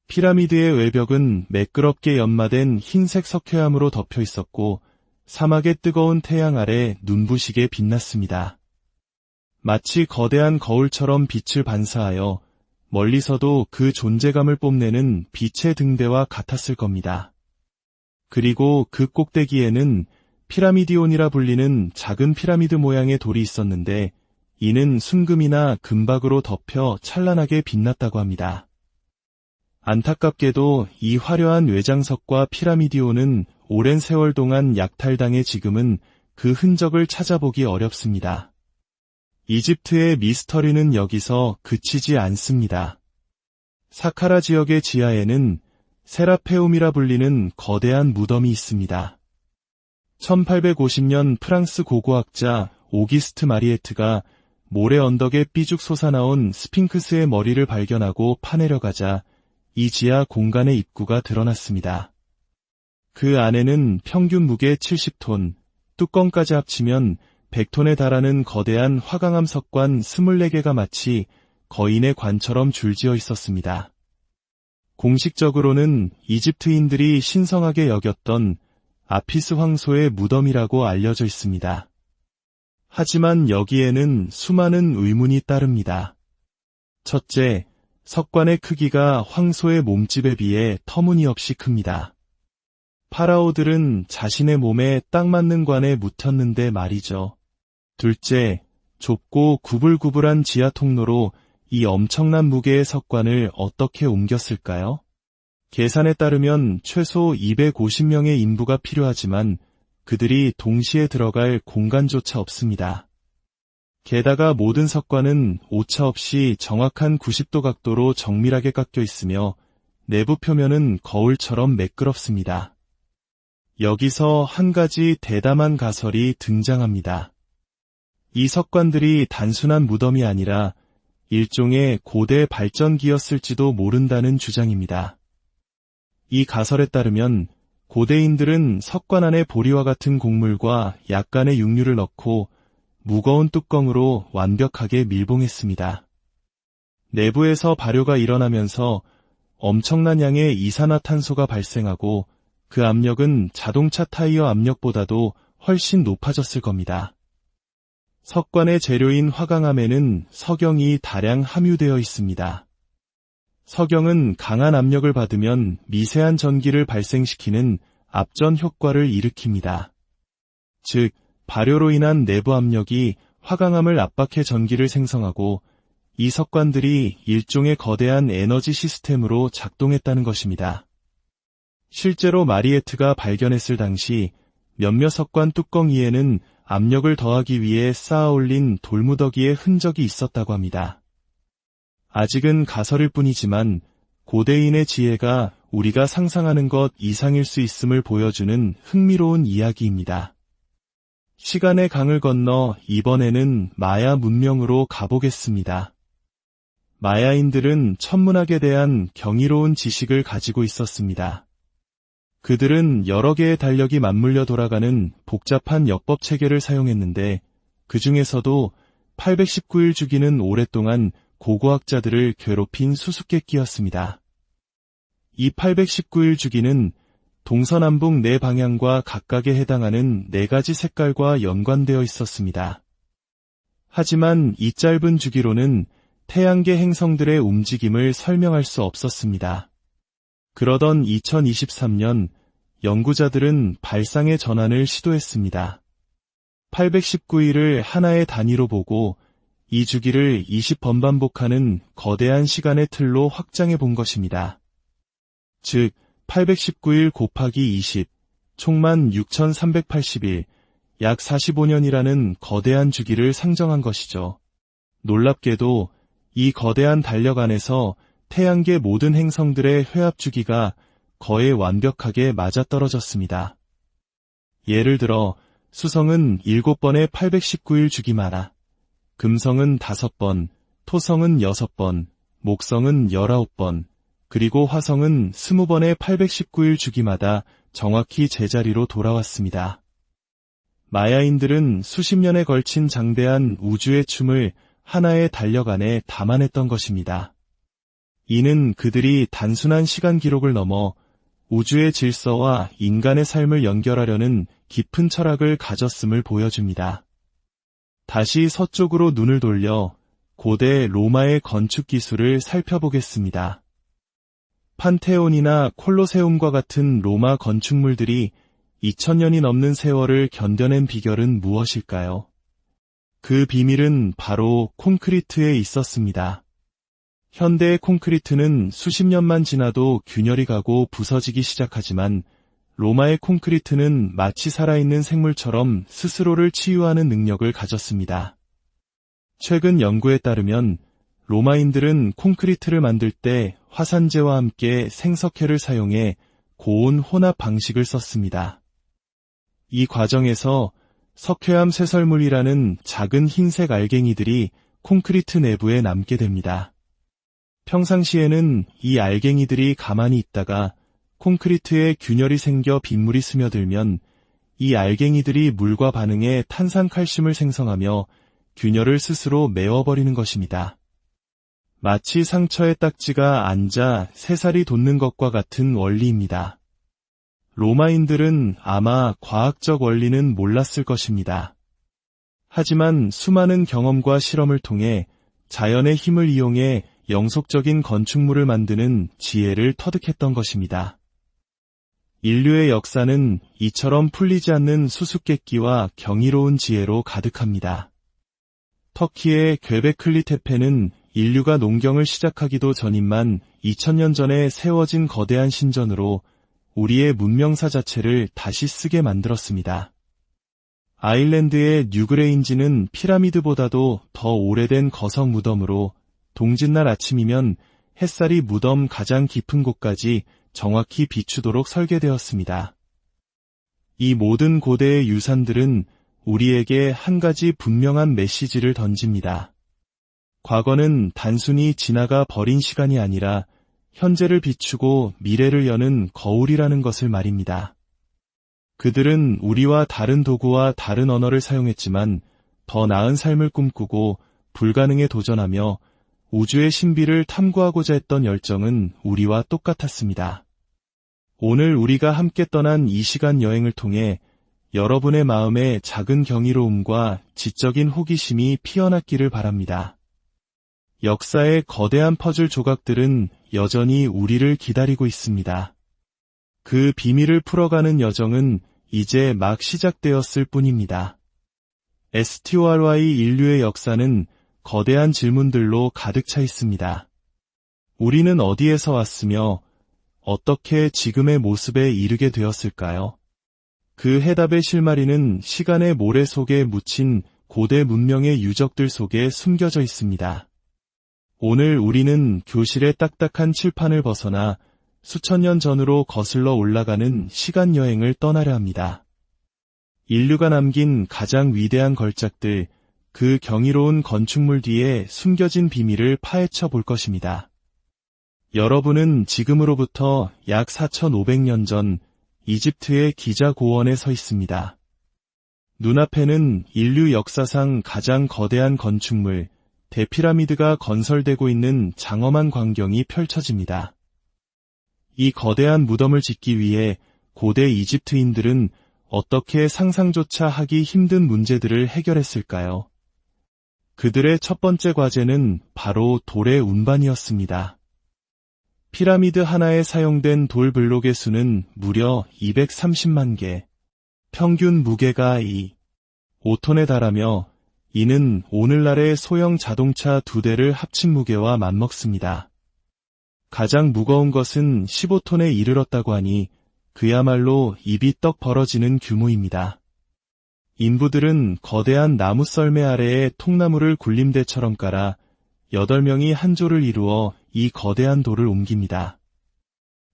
[SPEAKER 1] 피라미드의 외벽은 매끄럽게 연마된 흰색 석회암으로 덮여 있었고 사막의 뜨거운 태양 아래 눈부시게 빛났습니다. 마치 거대한 거울처럼 빛을 반사하여 멀리서도 그 존재감을 뽐내는 빛의 등대와 같았을 겁니다. 그리고 그 꼭대기에는 피라미디온이라 불리는 작은 피라미드 모양의 돌이 있었는데 이는 순금이나 금박으로 덮여 찬란하게 빛났다고 합니다. 안타깝게도 이 화려한 외장석과 피라미디온은 오랜 세월 동안 약탈당해 지금은 그 흔적을 찾아보기 어렵습니다. 이집트의 미스터리는 여기서 그치지 않습니다. 사카라 지역의 지하에는 세라페움이라 불리는 거대한 무덤이 있습니다. 1850년 프랑스 고고학자 오기스트 마리에트가 모래 언덕에 삐죽 솟아나온 스핑크스의 머리를 발견하고 파내려가자 이 지하 공간의 입구가 드러났습니다. 그 안에는 평균 무게 70톤, 뚜껑까지 합치면 100톤에 달하는 거대한 화강암 석관 24개가 마치 거인의 관처럼 줄지어 있었습니다. 공식적으로는 이집트인들이 신성하게 여겼던 아피스 황소의 무덤이라고 알려져 있습니다. 하지만 여기에는 수많은 의문이 따릅니다. 첫째, 석관의 크기가 황소의 몸집에 비해 터무니없이 큽니다. 파라오들은 자신의 몸에 딱 맞는 관에 묻혔는데 말이죠. 둘째, 좁고 구불구불한 지하 통로로 이 엄청난 무게의 석관을 어떻게 옮겼을까요? 계산에 따르면 최소 250명의 인부가 필요하지만 그들이 동시에 들어갈 공간조차 없습니다. 게다가 모든 석관은 오차 없이 정확한 90도 각도로 정밀하게 깎여 있으며 내부 표면은 거울처럼 매끄럽습니다. 여기서 한 가지 대담한 가설이 등장합니다. 이 석관들이 단순한 무덤이 아니라 일종의 고대 발전기였을지도 모른다는 주장입니다. 이 가설에 따르면 고대인들은 석관 안에 보리와 같은 곡물과 약간의 육류를 넣고 무거운 뚜껑으로 완벽하게 밀봉했습니다. 내부에서 발효가 일어나면서 엄청난 양의 이산화탄소가 발생하고 그 압력은 자동차 타이어 압력보다도 훨씬 높아졌을 겁니다. 석관의 재료인 화강암에는 석영이 다량 함유되어 있습니다. 석영은 강한 압력을 받으면 미세한 전기를 발생시키는 압전 효과를 일으킵니다. 즉, 발효로 인한 내부 압력이 화강암을 압박해 전기를 생성하고 이 석관들이 일종의 거대한 에너지 시스템으로 작동했다는 것입니다. 실제로 마리에트가 발견했을 당시 몇몇 석관 뚜껑 위에는 압력을 더하기 위해 쌓아 올린 돌무더기의 흔적이 있었다고 합니다. 아직은 가설일 뿐이지만 고대인의 지혜가 우리가 상상하는 것 이상일 수 있음을 보여주는 흥미로운 이야기입니다. 시간의 강을 건너 이번에는 마야 문명으로 가보겠습니다. 마야인들은 천문학에 대한 경이로운 지식을 가지고 있었습니다. 그들은 여러 개의 달력이 맞물려 돌아가는 복잡한 역법 체계를 사용했는데 그 중에서도 819일 주기는 오랫동안 고고학자들을 괴롭힌 수수께끼였습니다. 이 819일 주기는 동서남북 네 방향과 각각에 해당하는 4가지 색깔과 연관되어 있었습니다. 하지만 이 짧은 주기로는 태양계 행성들의 움직임을 설명할 수 없었습니다. 그러던 2023년 연구자들은 발상의 전환을 시도했습니다. 819일을 하나의 단위로 보고 이 주기를 20번 반복하는 거대한 시간의 틀로 확장해 본 것입니다. 즉 819일 곱하기 20, 총만 6380일, 약 45년이라는 거대한 주기를 상정한 것이죠. 놀랍게도 이 거대한 달력 안에서 태양계 모든 행성들의 회합 주기가 거의 완벽하게 맞아떨어졌습니다. 예를 들어 수성은 7번의 819일 주기마다, 금성은 5번, 토성은 6번, 목성은 19번, 그리고 화성은 20번의 819일 주기마다 정확히 제자리로 돌아왔습니다. 마야인들은 수십 년에 걸친 장대한 우주의 춤을 하나의 달력 안에 담아냈던 것입니다. 이는 그들이 단순한 시간 기록을 넘어 우주의 질서와 인간의 삶을 연결하려는 깊은 철학을 가졌음을 보여줍니다. 다시 서쪽으로 눈을 돌려 고대 로마의 건축 기술을 살펴보겠습니다. 판테온이나 콜로세움과 같은 로마 건축물들이 2000년이 넘는 세월을 견뎌낸 비결은 무엇일까요? 그 비밀은 바로 콘크리트에 있었습니다. 현대의 콘크리트는 수십 년만 지나도 균열이 가고 부서지기 시작하지만 로마의 콘크리트는 마치 살아있는 생물처럼 스스로를 치유하는 능력을 가졌습니다. 최근 연구에 따르면 로마인들은 콘크리트를 만들 때 화산재와 함께 생석회를 사용해 고온 혼합 방식을 썼습니다. 이 과정에서 석회암 쇠설물이라는 작은 흰색 알갱이들이 콘크리트 내부에 남게 됩니다. 평상시에는 이 알갱이들이 가만히 있다가 콘크리트에 균열이 생겨 빗물이 스며들면 이 알갱이들이 물과 반응해 탄산칼슘을 생성하며 균열을 스스로 메워버리는 것입니다. 마치 상처에 딱지가 앉아 새살이 돋는 것과 같은 원리입니다. 로마인들은 아마 과학적 원리는 몰랐을 것입니다. 하지만 수많은 경험과 실험을 통해 자연의 힘을 이용해 영속적인 건축물을 만드는 지혜를 터득했던 것입니다. 인류의 역사는 이처럼 풀리지 않는 수수께끼와 경이로운 지혜로 가득합니다. 터키의 göbekli tepe는 인류가 농경을 시작하기도 전인만 2000년 전에 세워진 거대한 신전으로 우리의 문명사 자체를 다시 쓰게 만들었습니다. 아일랜드의 뉴그레인지는 피라미드보다도 더 오래된 거석 무덤으로 동짓날 아침이면 햇살이 무덤 가장 깊은 곳까지 정확히 비추도록 설계되었습니다. 이 모든 고대의 유산들은 우리에게 한 가지 분명한 메시지를 던집니다. 과거는 단순히 지나가 버린 시간이 아니라 현재를 비추고 미래를 여는 거울이라는 것을 말입니다. 그들은 우리와 다른 도구와 다른 언어를 사용했지만 더 나은 삶을 꿈꾸고 불가능에 도전하며 우주의 신비를 탐구하고자 했던 열정은 우리와 똑같았습니다. 오늘 우리가 함께 떠난 이 시간 여행을 통해 여러분의 마음에 작은 경이로움과 지적인 호기심이 피어났기를 바랍니다. 역사의 거대한 퍼즐 조각들은 여전히 우리를 기다리고 있습니다. 그 비밀을 풀어가는 여정은 이제 막 시작되었을 뿐입니다. STORY 인류의 역사는 거대한 질문들로 가득 차 있습니다. 우리는 어디에서 왔으며 어떻게 지금의 모습에 이르게 되었을까요? 그 해답의 실마리는 시간의 모래 속에 묻힌 고대 문명의 유적들 속에 숨겨져 있습니다. 오늘 우리는 교실의 딱딱한 칠판을 벗어나 수천 년 전으로 거슬러 올라가는 시간 여행을 떠나려 합니다. 인류가 남긴 가장 위대한 걸작들, 그 경이로운 건축물 뒤에 숨겨진 비밀을 파헤쳐 볼 것입니다. 여러분은 지금으로부터 약 4,500년 전 이집트의 기자 고원에 서 있습니다. 눈앞에는 인류 역사상 가장 거대한 건축물, 대피라미드가 건설되고 있는 장엄한 광경이 펼쳐집니다. 이 거대한 무덤을 짓기 위해 고대 이집트인들은 어떻게 상상조차 하기 힘든 문제들을 해결했을까요? 그들의 첫 번째 과제는 바로 돌의 운반이었습니다. 피라미드 하나에 사용된 돌 블록의 수는 무려 230만 개, 평균 무게가 5톤에 달하며 이는 오늘날의 소형 자동차 2대를 합친 무게와 맞먹습니다. 가장 무거운 것은 15톤에 이르렀다고 하니 그야말로 입이 떡 벌어지는 규모입니다. 인부들은 거대한 나무 썰매 아래에 통나무를 굴림대처럼 깔아 8명이 한 조를 이루어 이 거대한 돌을 옮깁니다.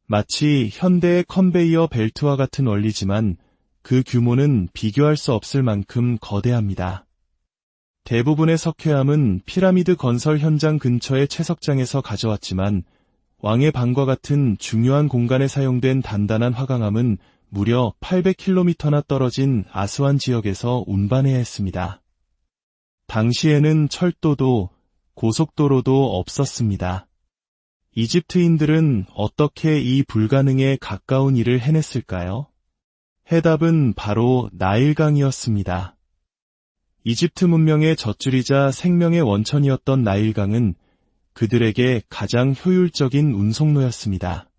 [SPEAKER 1] 마치 현대의 컨베이어 벨트와 같은 원리지만 그 규모는 비교할 수 없을 만큼 거대합니다. 대부분의 석회암은 피라미드 건설 현장 근처의 채석장에서 가져왔지만 왕의 방과 같은 중요한 공간에 사용된 단단한 화강암은 무려 800km나 떨어진 아스완 지역에서 운반해야 했습니다. 당시에는 철도도 고속도로도 없었습니다. 이집트인들은 어떻게 이 불가능에 가까운 일을 해냈을까요? 해답은 바로 나일강이었습니다. 이집트 문명의 젖줄이자 생명의 원천이었던 나일강은 그들에게 가장 효율적인 운송로였습니다.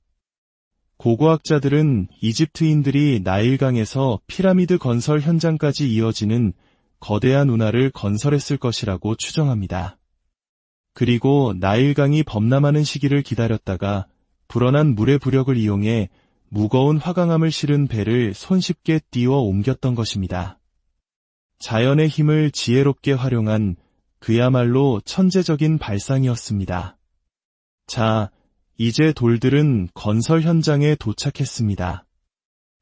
[SPEAKER 1] 고고학자들은 이집트인들이 나일강에서 피라미드 건설 현장까지 이어지는 거대한 운하를 건설했을 것이라고 추정합니다. 그리고 나일강이 범람하는 시기를 기다렸다가 불어난 물의 부력을 이용해 무거운 화강암을 실은 배를 손쉽게 띄워 옮겼던 것입니다. 자연의 힘을 지혜롭게 활용한 그야말로 천재적인 발상이었습니다. 자, 이제 돌들은 건설 현장에 도착했습니다.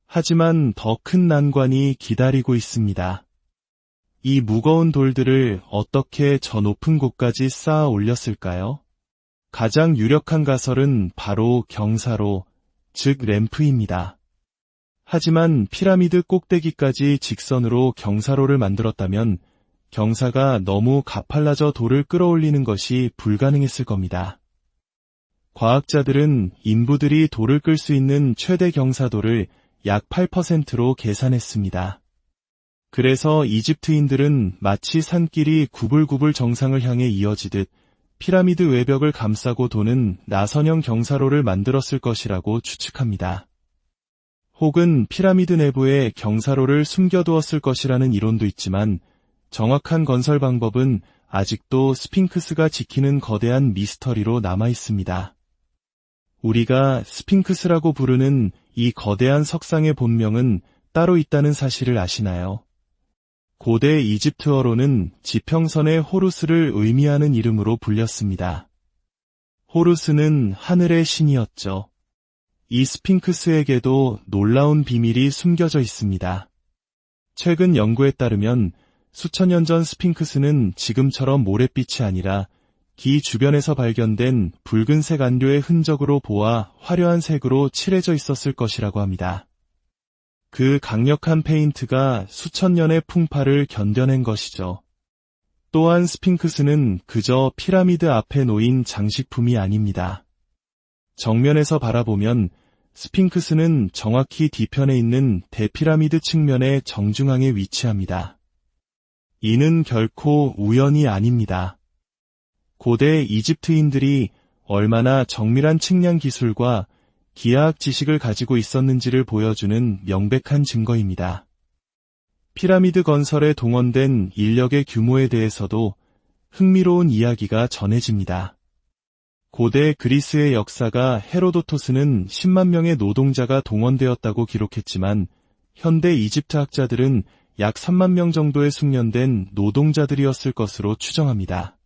[SPEAKER 1] 하지만 더 큰 난관이 기다리고 있습니다. 이 무거운 돌들을 어떻게 저 높은 곳까지 쌓아 올렸을까요? 가장 유력한 가설은 바로 경사로, 즉 램프입니다. 하지만 피라미드 꼭대기까지 직선으로 경사로를 만들었다면 경사가 너무 가팔라져 돌을 끌어올리는 것이 불가능했을 겁니다. 과학자들은 인부들이 돌을 끌 수 있는 최대 경사도를 약 8%로 계산했습니다. 그래서 이집트인들은 마치 산길이 구불구불 정상을 향해 이어지듯 피라미드 외벽을 감싸고 도는 나선형 경사로를 만들었을 것이라고 추측합니다. 혹은 피라미드 내부에 경사로를 숨겨두었을 것이라는 이론도 있지만 정확한 건설 방법은 아직도 스핑크스가 지키는 거대한 미스터리로 남아 있습니다. 우리가 스핑크스라고 부르는 이 거대한 석상의 본명은 따로 있다는 사실을 아시나요? 고대 이집트어로는 지평선의 호루스를 의미하는 이름으로 불렸습니다. 호루스는 하늘의 신이었죠. 이 스핑크스에게도 놀라운 비밀이 숨겨져 있습니다. 최근 연구에 따르면 수천 년 전 스핑크스는 지금처럼 모래빛이 아니라 기 주변에서 발견된 붉은색 안료의 흔적으로 보아 화려한 색으로 칠해져 있었을 것이라고 합니다. 그 강력한 페인트가 수천 년의 풍파를 견뎌낸 것이죠. 또한 스핑크스는 그저 피라미드 앞에 놓인 장식품이 아닙니다. 정면에서 바라보면 스핑크스는 정확히 뒤편에 있는 대피라미드 측면의 정중앙에 위치합니다. 이는 결코 우연이 아닙니다. 고대 이집트인들이 얼마나 정밀한 측량 기술과 기하학 지식을 가지고 있었는지를 보여주는 명백한 증거입니다. 피라미드 건설에 동원된 인력의 규모에 대해서도 흥미로운 이야기가 전해집니다. 고대 그리스의 역사가 헤로도토스는 10만 명의 노동자가 동원되었다고 기록했지만 현대 이집트 학자들은 약 3만 명 정도의 숙련된 노동자들이었을 것으로 추정합니다.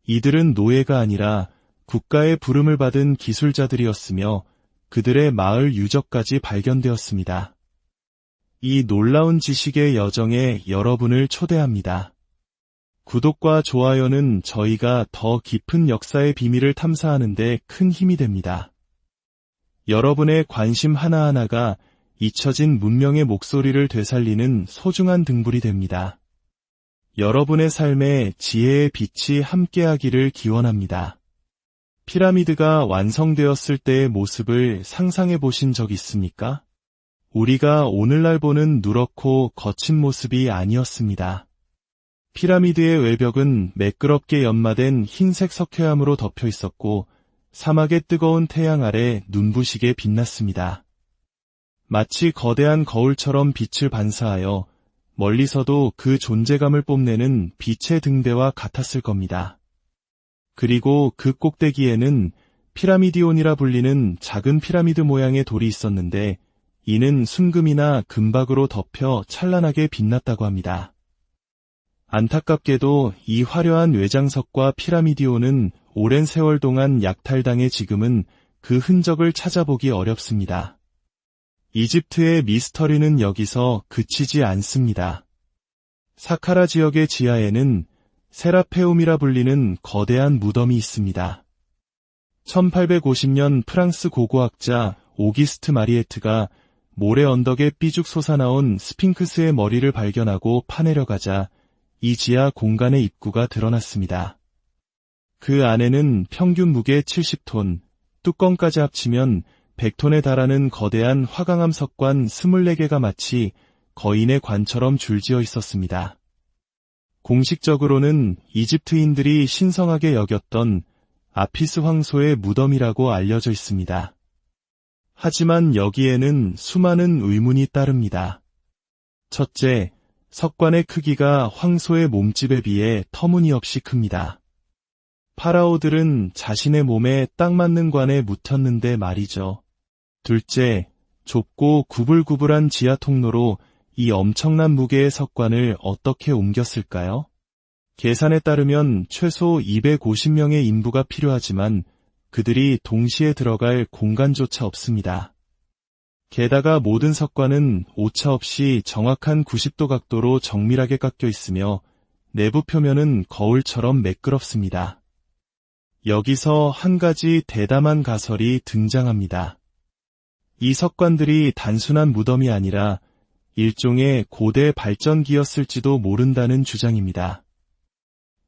[SPEAKER 1] 이들은 노예가 아니라 국가의 부름을 받은 기술자들이었으며 그들의 마을 유적까지 발견되었습니다. 이 놀라운 지식의 여정에 여러분을 초대합니다. 구독과 좋아요는 저희가 더 깊은 역사의 비밀을 탐사하는 데 큰 힘이 됩니다. 여러분의 관심 하나하나가 잊혀진 문명의 목소리를 되살리는 소중한 등불이 됩니다. 여러분의 삶에 지혜의 빛이 함께하기를 기원합니다. 피라미드가 완성되었을 때의 모습을 상상해 보신 적 있습니까? 우리가 오늘날 보는 누렇고 거친 모습이 아니었습니다. 피라미드의 외벽은 매끄럽게 연마된 흰색 석회암으로 덮여 있었고 사막의 뜨거운 태양 아래 눈부시게 빛났습니다. 마치 거대한 거울처럼 빛을 반사하여 멀리서도 그 존재감을 뽐내는 빛의 등대와 같았을 겁니다. 그리고 그 꼭대기에는 피라미디온이라 불리는 작은 피라미드 모양의 돌이 있었는데 이는 순금이나 금박으로 덮여 찬란하게 빛났다고 합니다. 안타깝게도 이 화려한 외장석과 피라미디온은 오랜 세월 동안 약탈당해 지금은 그 흔적을 찾아보기 어렵습니다. 이집트의 미스터리는 여기서 그치지 않습니다. 사카라 지역의 지하에는 세라페움이라 불리는 거대한 무덤이 있습니다. 1850년 프랑스 고고학자 오기스트 마리에트가 모래 언덕에 삐죽 솟아나온 스핑크스의 머리를 발견하고 파내려가자 이 지하 공간의 입구가 드러났습니다. 그 안에는 평균 무게 70톤, 뚜껑까지 합치면 100톤에 달하는 거대한 화강암 석관 24개가 마치 거인의 관처럼 줄지어 있었습니다. 공식적으로는 이집트인들이 신성하게 여겼던 아피스 황소의 무덤이라고 알려져 있습니다. 하지만 여기에는 수많은 의문이 따릅니다. 첫째, 석관의 크기가 황소의 몸집에 비해 터무니없이 큽니다. 파라오들은 자신의 몸에 딱 맞는 관에 묻혔는데 말이죠. 둘째, 좁고 구불구불한 지하 통로로 이 엄청난 무게의 석관을 어떻게 옮겼을까요? 계산에 따르면 최소 250명의 인부가 필요하지만 그들이 동시에 들어갈 공간조차 없습니다. 게다가 모든 석관은 오차 없이 정확한 90도 각도로 정밀하게 깎여 있으며 내부 표면은 거울처럼 매끄럽습니다. 여기서 한 가지 대담한 가설이 등장합니다. 이 석관들이 단순한 무덤이 아니라 일종의 고대 발전기였을지도 모른다는 주장입니다.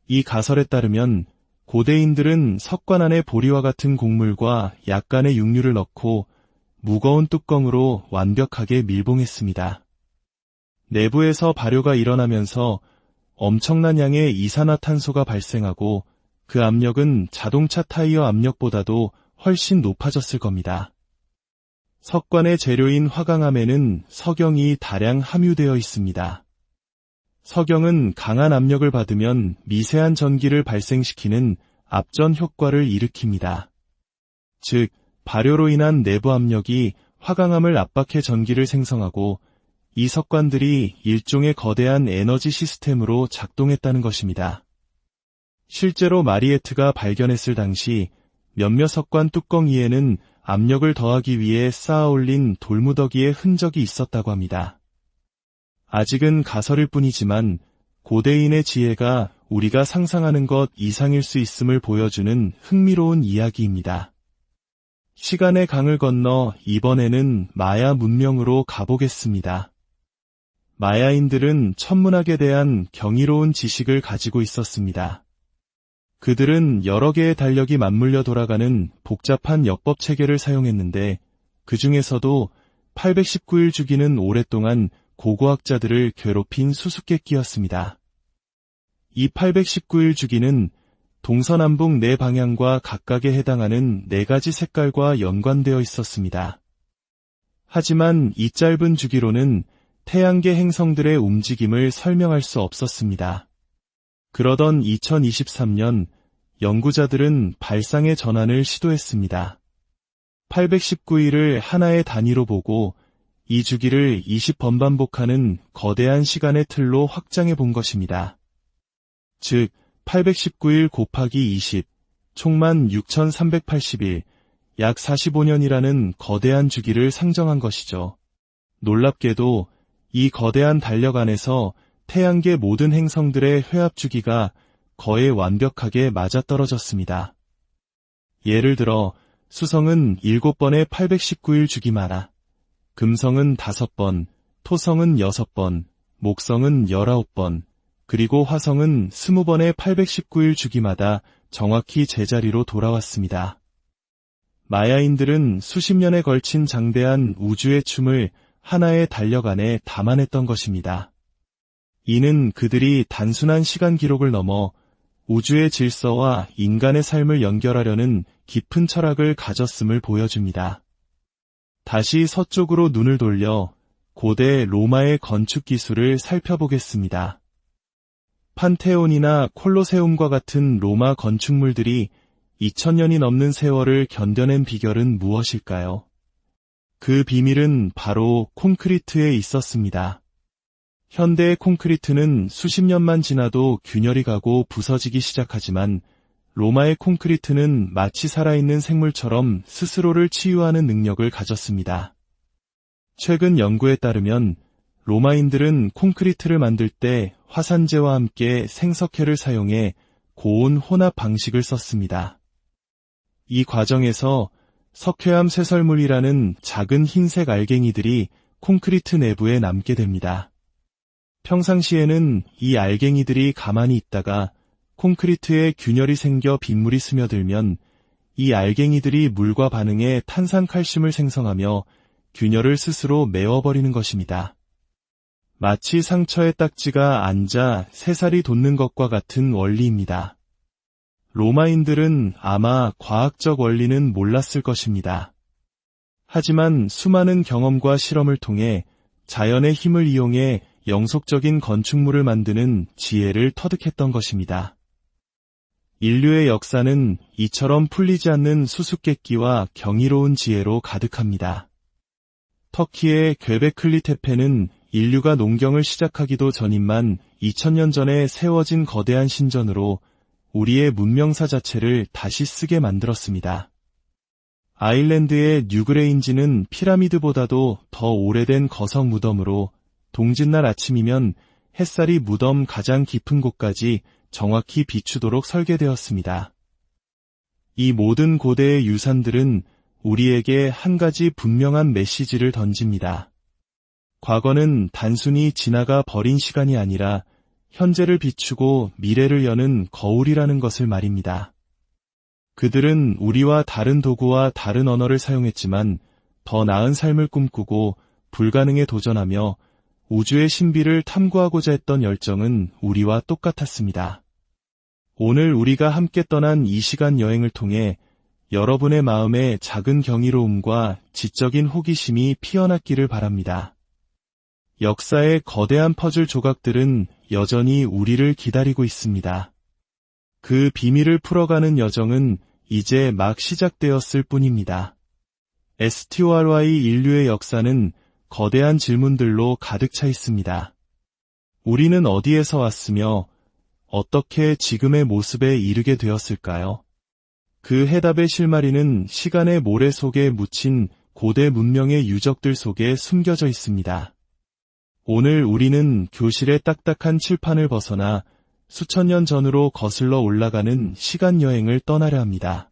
[SPEAKER 1] 이 가설에 따르면 고대인들은 석관 안에 보리와 같은 곡물과 약간의 육류를 넣고 무거운 뚜껑으로 완벽하게 밀봉했습니다. 내부에서 발효가 일어나면서 엄청난 양의 이산화탄소가 발생하고 그 압력은 자동차 타이어 압력보다도 훨씬 높아졌을 겁니다. 석관의 재료인 화강암에는 석영이 다량 함유되어 있습니다. 석영은 강한 압력을 받으면 미세한 전기를 발생시키는 압전 효과를 일으킵니다. 즉, 발효로 인한 내부 압력이 화강암을 압박해 전기를 생성하고 이 석관들이 일종의 거대한 에너지 시스템으로 작동했다는 것입니다. 실제로 마리에트가 발견했을 당시 몇몇 석관 뚜껑 위에는 압력을 더하기 위해 쌓아 올린 돌무더기의 흔적이 있었다고 합니다. 아직은 가설일 뿐이지만 고대인의 지혜가 우리가 상상하는 것 이상일 수 있음을 보여주는 흥미로운 이야기입니다. 시간의 강을 건너 이번에는 마야 문명으로 가보겠습니다. 마야인들은 천문학에 대한 경이로운 지식을 가지고 있었습니다. 그들은 여러 개의 달력이 맞물려 돌아가는 복잡한 역법 체계를 사용했는데 그 중에서도 819일 주기는 오랫동안 고고학자들을 괴롭힌 수수께끼였습니다. 이 819일 주기는 동서남북 네 방향과 각각에 해당하는 4가지 색깔과 연관되어 있었습니다. 하지만 이 짧은 주기로는 태양계 행성들의 움직임을 설명할 수 없었습니다. 그러던 2023년 연구자들은 발상의 전환을 시도했습니다. 819일을 하나의 단위로 보고 이 주기를 20번 반복하는 거대한 시간의 틀로 확장해 본 것입니다. 즉, 819일 곱하기 20, 총만 6380일, 약 45년이라는 거대한 주기를 상정한 것이죠. 놀랍게도 이 거대한 달력 안에서 태양계 모든 행성들의 회합 주기가 거의 완벽하게 맞아떨어졌습니다. 예를 들어 수성은 7번의 819일 주기마다, 금성은 5번, 토성은 6번, 목성은 19번, 그리고 화성은 20번의 819일 주기마다 정확히 제자리로 돌아왔습니다. 마야인들은 수십 년에 걸친 장대한 우주의 춤을 하나의 달력 안에 담아냈던 것입니다. 이는 그들이 단순한 시간 기록을 넘어 우주의 질서와 인간의 삶을 연결하려는 깊은 철학을 가졌음을 보여줍니다. 다시 서쪽으로 눈을 돌려 고대 로마의 건축 기술을 살펴보겠습니다. 판테온이나 콜로세움과 같은 로마 건축물들이 2000년이 넘는 세월을 견뎌낸 비결은 무엇일까요? 그 비밀은 바로 콘크리트에 있었습니다. 현대의 콘크리트는 수십 년만 지나도 균열이 가고 부서지기 시작하지만 로마의 콘크리트는 마치 살아있는 생물처럼 스스로를 치유하는 능력을 가졌습니다. 최근 연구에 따르면 로마인들은 콘크리트를 만들 때 화산재와 함께 생석회를 사용해 고온 혼합 방식을 썼습니다. 이 과정에서 석회암 쇠설물이라는 작은 흰색 알갱이들이 콘크리트 내부에 남게 됩니다. 평상시에는 이 알갱이들이 가만히 있다가 콘크리트에 균열이 생겨 빗물이 스며들면 이 알갱이들이 물과 반응해 탄산칼슘을 생성하며 균열을 스스로 메워버리는 것입니다. 마치 상처에 딱지가 앉아 새살이 돋는 것과 같은 원리입니다. 로마인들은 아마 과학적 원리는 몰랐을 것입니다. 하지만 수많은 경험과 실험을 통해 자연의 힘을 이용해 영속적인 건축물을 만드는 지혜를 터득했던 것입니다. 인류의 역사는 이처럼 풀리지 않는 수수께끼와 경이로운 지혜로 가득합니다. 터키의 괴베클리 테페는 인류가 농경을 시작하기도 전인만 2000년 전에 세워진 거대한 신전으로 우리의 문명사 자체를 다시 쓰게 만들었습니다. 아일랜드의 뉴그레인지는 피라미드보다도 더 오래된 거석 무덤으로 동짓날 아침이면 햇살이 무덤 가장 깊은 곳까지 정확히 비추도록 설계되었습니다. 이 모든 고대의 유산들은 우리에게 한 가지 분명한 메시지를 던집니다. 과거는 단순히 지나가 버린 시간이 아니라 현재를 비추고 미래를 여는 거울이라는 것을 말입니다. 그들은 우리와 다른 도구와 다른 언어를 사용했지만 더 나은 삶을 꿈꾸고 불가능에 도전하며 우주의 신비를 탐구하고자 했던 열정은 우리와 똑같았습니다. 오늘 우리가 함께 떠난 이 시간 여행을 통해 여러분의 마음에 작은 경이로움과 지적인 호기심이 피어났기를 바랍니다. 역사의 거대한 퍼즐 조각들은 여전히 우리를 기다리고 있습니다. 그 비밀을 풀어가는 여정은 이제 막 시작되었을 뿐입니다. STORY 인류의 역사는 거대한 질문들로 가득 차 있습니다. 우리는 어디에서 왔으며 어떻게 지금의 모습에 이르게 되었을까요? 그 해답의 실마리는 시간의 모래 속에 묻힌 고대 문명의 유적들 속에 숨겨져 있습니다. 오늘 우리는 교실의 딱딱한 칠판을 벗어나 수천 년 전으로 거슬러 올라가는 시간 여행을 떠나려 합니다.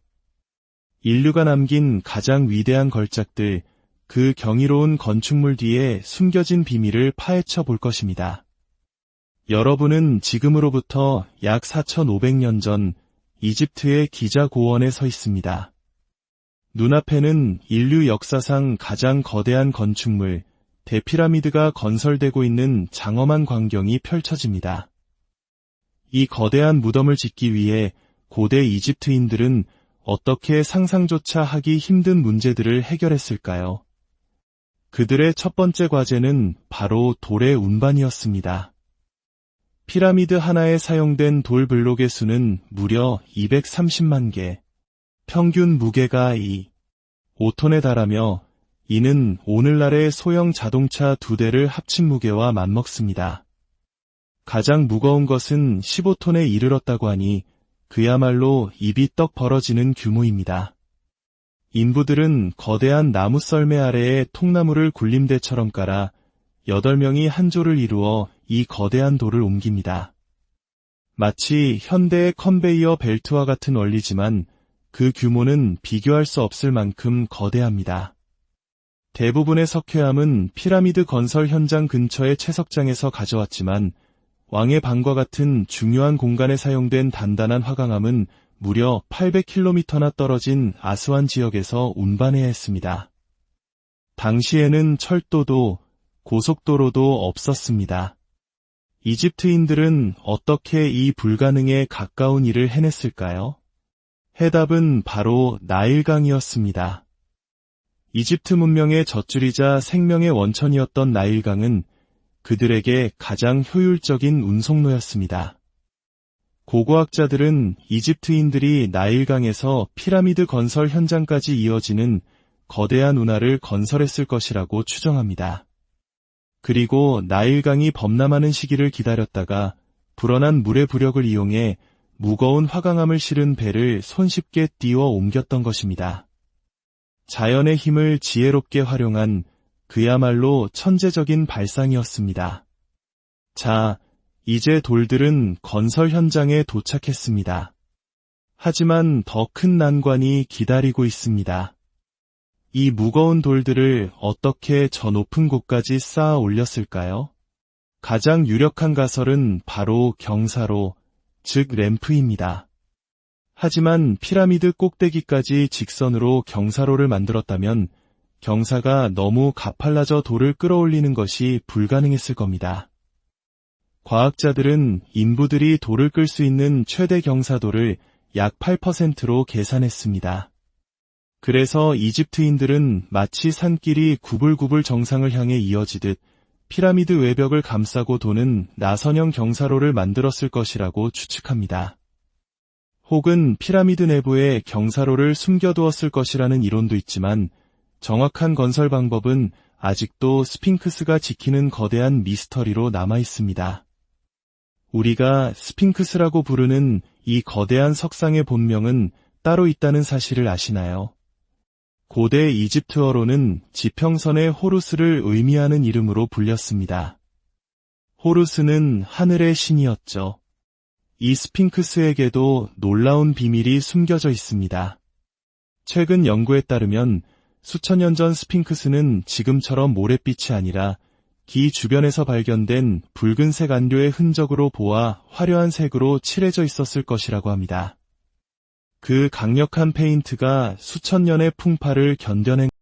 [SPEAKER 1] 인류가 남긴 가장 위대한 걸작들, 그 경이로운 건축물 뒤에 숨겨진 비밀을 파헤쳐 볼 것입니다. 여러분은 지금으로부터 약 4,500년 전 이집트의 기자 고원에 서 있습니다. 눈앞에는 인류 역사상 가장 거대한 건축물, 대피라미드가 건설되고 있는 장엄한 광경이 펼쳐집니다. 이 거대한 무덤을 짓기 위해 고대 이집트인들은 어떻게 상상조차 하기 힘든 문제들을 해결했을까요? 그들의 첫 번째 과제는 바로 돌의 운반이었습니다. 피라미드 하나에 사용된 돌 블록의 수는 무려 230만 개, 평균 무게가 5톤에 달하며 이는 오늘날의 소형 자동차 2대를 합친 무게와 맞먹습니다. 가장 무거운 것은 15톤에 이르렀다고 하니 그야말로 입이 떡 벌어지는 규모입니다. 인부들은 거대한 나무 썰매 아래에 통나무를 굴림대처럼 깔아 8명이 한 조를 이루어 이 거대한 돌을 옮깁니다. 마치 현대의 컨베이어 벨트와 같은 원리지만 그 규모는 비교할 수 없을 만큼 거대합니다. 대부분의 석회암은 피라미드 건설 현장 근처의 채석장에서 가져왔지만 왕의 방과 같은 중요한 공간에 사용된 단단한 화강암은 무려 800km나 떨어진 아스완 지역에서 운반해야 했습니다. 당시에는 철도도 고속도로도 없었습니다. 이집트인들은 어떻게 이 불가능에 가까운 일을 해냈을까요? 해답은 바로 나일강이었습니다. 이집트 문명의 젖줄이자 생명의 원천이었던 나일강은 그들에게 가장 효율적인 운송로였습니다. 고고학자들은 이집트인들이 나일강에서 피라미드 건설 현장까지 이어지는 거대한 운하를 건설했을 것이라고 추정합니다. 그리고 나일강이 범람하는 시기를 기다렸다가 불어난 물의 부력을 이용해 무거운 화강암을 실은 배를 손쉽게 띄워 옮겼던 것입니다. 자연의 힘을 지혜롭게 활용한 그야말로 천재적인 발상이었습니다. 자, 이제 돌들은 건설 현장에 도착했습니다. 하지만 더 큰 난관이 기다리고 있습니다. 이 무거운 돌들을 어떻게 저 높은 곳까지 쌓아 올렸을까요? 가장 유력한 가설은 바로 경사로, 즉 램프입니다. 하지만 피라미드 꼭대기까지 직선으로 경사로를 만들었다면 경사가 너무 가팔라져 돌을 끌어올리는 것이 불가능했을 겁니다. 과학자들은 인부들이 돌을 끌 수 있는 최대 경사도를 약 8%로 계산했습니다. 그래서 이집트인들은 마치 산길이 구불구불 정상을 향해 이어지듯 피라미드 외벽을 감싸고 도는 나선형 경사로를 만들었을 것이라고 추측합니다. 혹은 피라미드 내부에 경사로를 숨겨두었을 것이라는 이론도 있지만 정확한 건설 방법은 아직도 스핑크스가 지키는 거대한 미스터리로 남아 있습니다. 우리가 스핑크스라고 부르는 이 거대한 석상의 본명은 따로 있다는 사실을 아시나요? 고대 이집트어로는 지평선의 호루스를 의미하는 이름으로 불렸습니다. 호루스는 하늘의 신이었죠. 이 스핑크스에게도 놀라운 비밀이 숨겨져 있습니다. 최근 연구에 따르면 수천 년 전 스핑크스는 지금처럼 모래빛이 아니라 기 주변에서 발견된 붉은색 안료의 흔적으로 보아 화려한 색으로 칠해져 있었을 것이라고 합니다. 그 강력한 페인트가 수천 년의 풍파를 견뎌낸